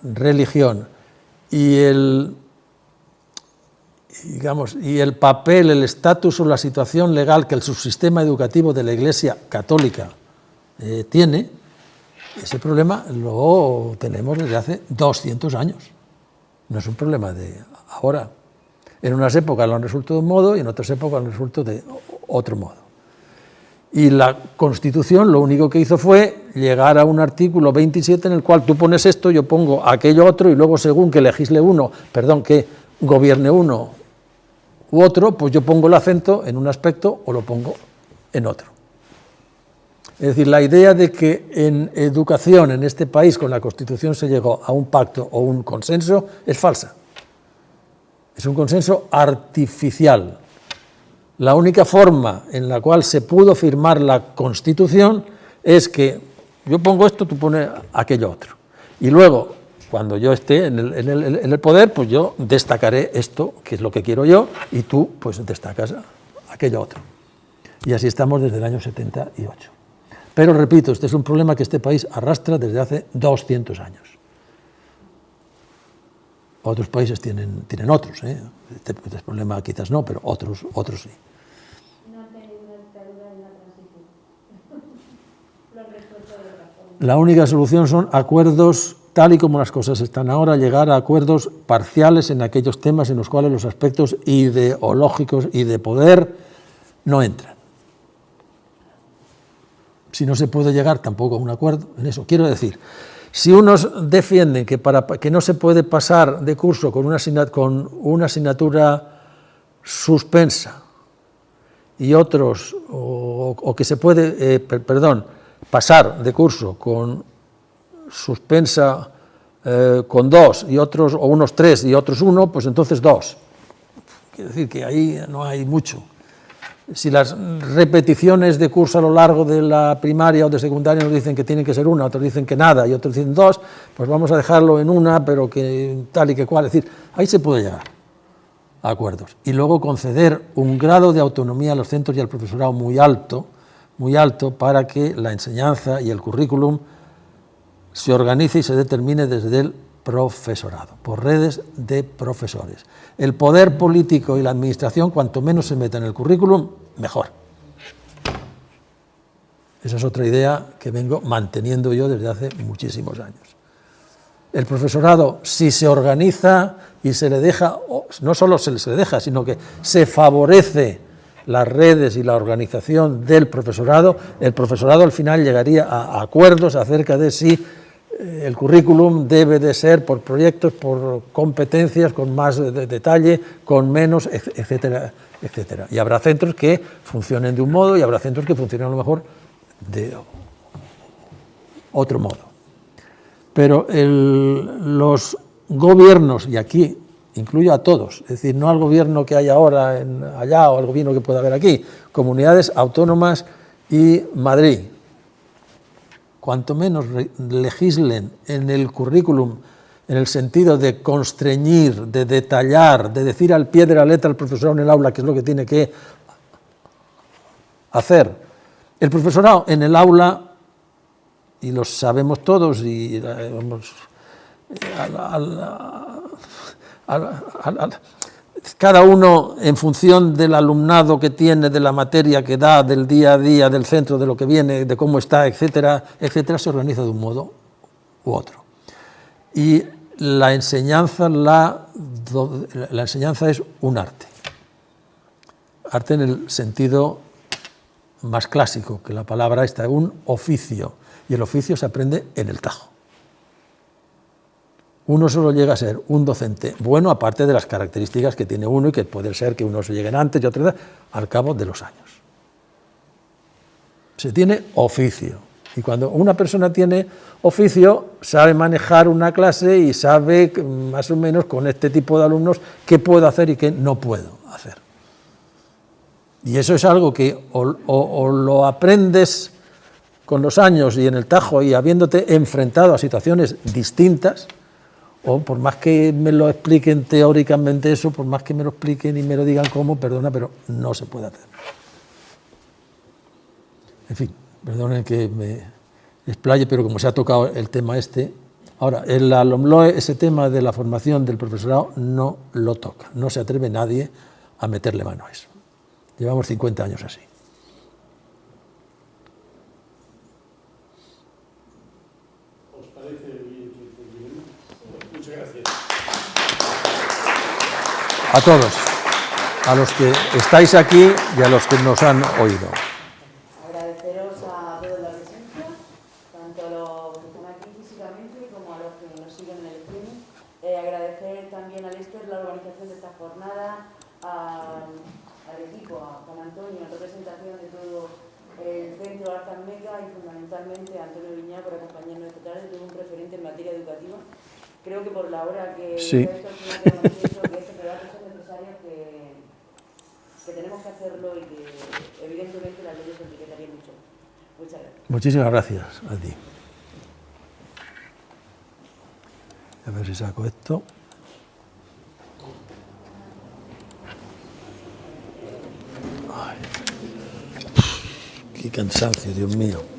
religión y el papel, el estatus o la situación legal que el subsistema educativo de la Iglesia Católica tiene, ese problema lo tenemos desde hace 200 años. No es un problema de ahora. En unas épocas lo han resuelto de un modo y en otras épocas lo han resuelto de otro modo. Y la Constitución lo único que hizo fue llegar a un artículo 27 en el cual tú pones esto, yo pongo aquello otro, y luego según que legisle uno, que gobierne uno u otro, pues yo pongo el acento en un aspecto o lo pongo en otro. Es decir, la idea de que en educación en este país con la Constitución se llegó a un pacto o un consenso es falsa. Es un consenso artificial. La única forma en la cual se pudo firmar la Constitución es que yo pongo esto, tú pones aquello otro. Y luego, cuando yo esté en el poder, pues yo destacaré esto, que es lo que quiero yo, y tú pues destacas aquello otro. Y así estamos desde el año 78. Pero repito, este es un problema que este país arrastra desde hace 200 años. Otros países tienen otros, este problema quizás no, pero otros sí. No han tenido una dictadura en la transición. Lo han resuelto de otra forma. La única solución son acuerdos, tal y como las cosas están ahora, llegar a acuerdos parciales en aquellos temas en los cuales los aspectos ideológicos y de poder no entran. Si no se puede llegar tampoco a un acuerdo en eso. Quiero decir, si unos defienden que no se puede pasar de curso con una asignatura suspensa y otros, o que se puede, pasar de curso con suspensa con 2 y otros, o unos 3 y otros 1, pues entonces 2. Quiero decir que ahí no hay mucho. Si las repeticiones de curso a lo largo de la primaria o de secundaria nos dicen que tienen que ser 1, otros dicen que nada y otros dicen 2, pues vamos a dejarlo en 1, pero que tal y que cual. Es decir, ahí se puede llegar a acuerdos. Y luego conceder un grado de autonomía a los centros y al profesorado muy alto, para que la enseñanza y el currículum se organice y se determine desde el profesorado, por redes de profesores. El poder político y la administración, cuanto menos se meta en el currículum, mejor. Esa es otra idea que vengo manteniendo yo desde hace muchísimos años. El profesorado, si se organiza y se le deja, no solo se le deja, sino que se favorece las redes y la organización del profesorado, el profesorado al final llegaría a acuerdos acerca de si el currículum debe de ser por proyectos, por competencias, con más detalle, con menos, etcétera, etcétera. Y habrá centros que funcionen de un modo y habrá centros que funcionen a lo mejor de otro modo. Pero los gobiernos, y aquí incluyo a todos, es decir, no al gobierno que hay ahora allá o al gobierno que pueda haber aquí, comunidades autónomas y Madrid, cuanto menos legislen en el currículum en el sentido de constreñir, de detallar, de decir al pie de la letra al profesorado en el aula qué es lo que tiene que hacer. El profesorado en el aula, y lo sabemos todos, y cada uno en función del alumnado que tiene, de la materia que da, del día a día, del centro, de lo que viene, de cómo está, etcétera, etcétera, se organiza de un modo u otro. Y la enseñanza es un arte. Arte en el sentido más clásico que la palabra esta, un oficio. Y el oficio se aprende en el tajo. Uno solo llega a ser un docente bueno, aparte de las características que tiene uno y que puede ser que unos lleguen antes y otros al cabo de los años. Se tiene oficio. Y cuando una persona tiene oficio, sabe manejar una clase y sabe más o menos con este tipo de alumnos qué puedo hacer y qué no puedo hacer. Y eso es algo que o lo aprendes con los años y en el tajo y habiéndote enfrentado a situaciones distintas, O por más que me lo expliquen teóricamente eso, por más que me lo expliquen y me lo digan cómo, perdona, pero no se puede hacer. En fin, perdonen que me explaye, pero como se ha tocado el tema este, ahora, en la LOMLOE ese tema de la formación del profesorado no lo toca, no se atreve nadie a meterle mano a eso. Llevamos 50 años así. ¿Os parece bien que terminemos? Muchas gracias. A todos, a los que estáis aquí y a los que nos han oído. Agradeceros a todos la presencia, tanto a los que están aquí físicamente como a los que nos siguen en el streaming. Agradecer también a Lester la organización de esta jornada, al equipo, a Juan Antonio, en representación de todo el Centro Arcam Mega y fundamentalmente a Antonio Viñá por acompañarnos esta tarde, todo un referente en materia educativa. Creo que por la hora que Sí. esto al final queda manifiesto que estos debates son necesarios, que tenemos que hacerlo y que evidentemente las leyes enriquecerían mucho. Muchas gracias. Muchísimas gracias a ti. A ver si saco esto. Ay. Qué cansancio, Dios mío.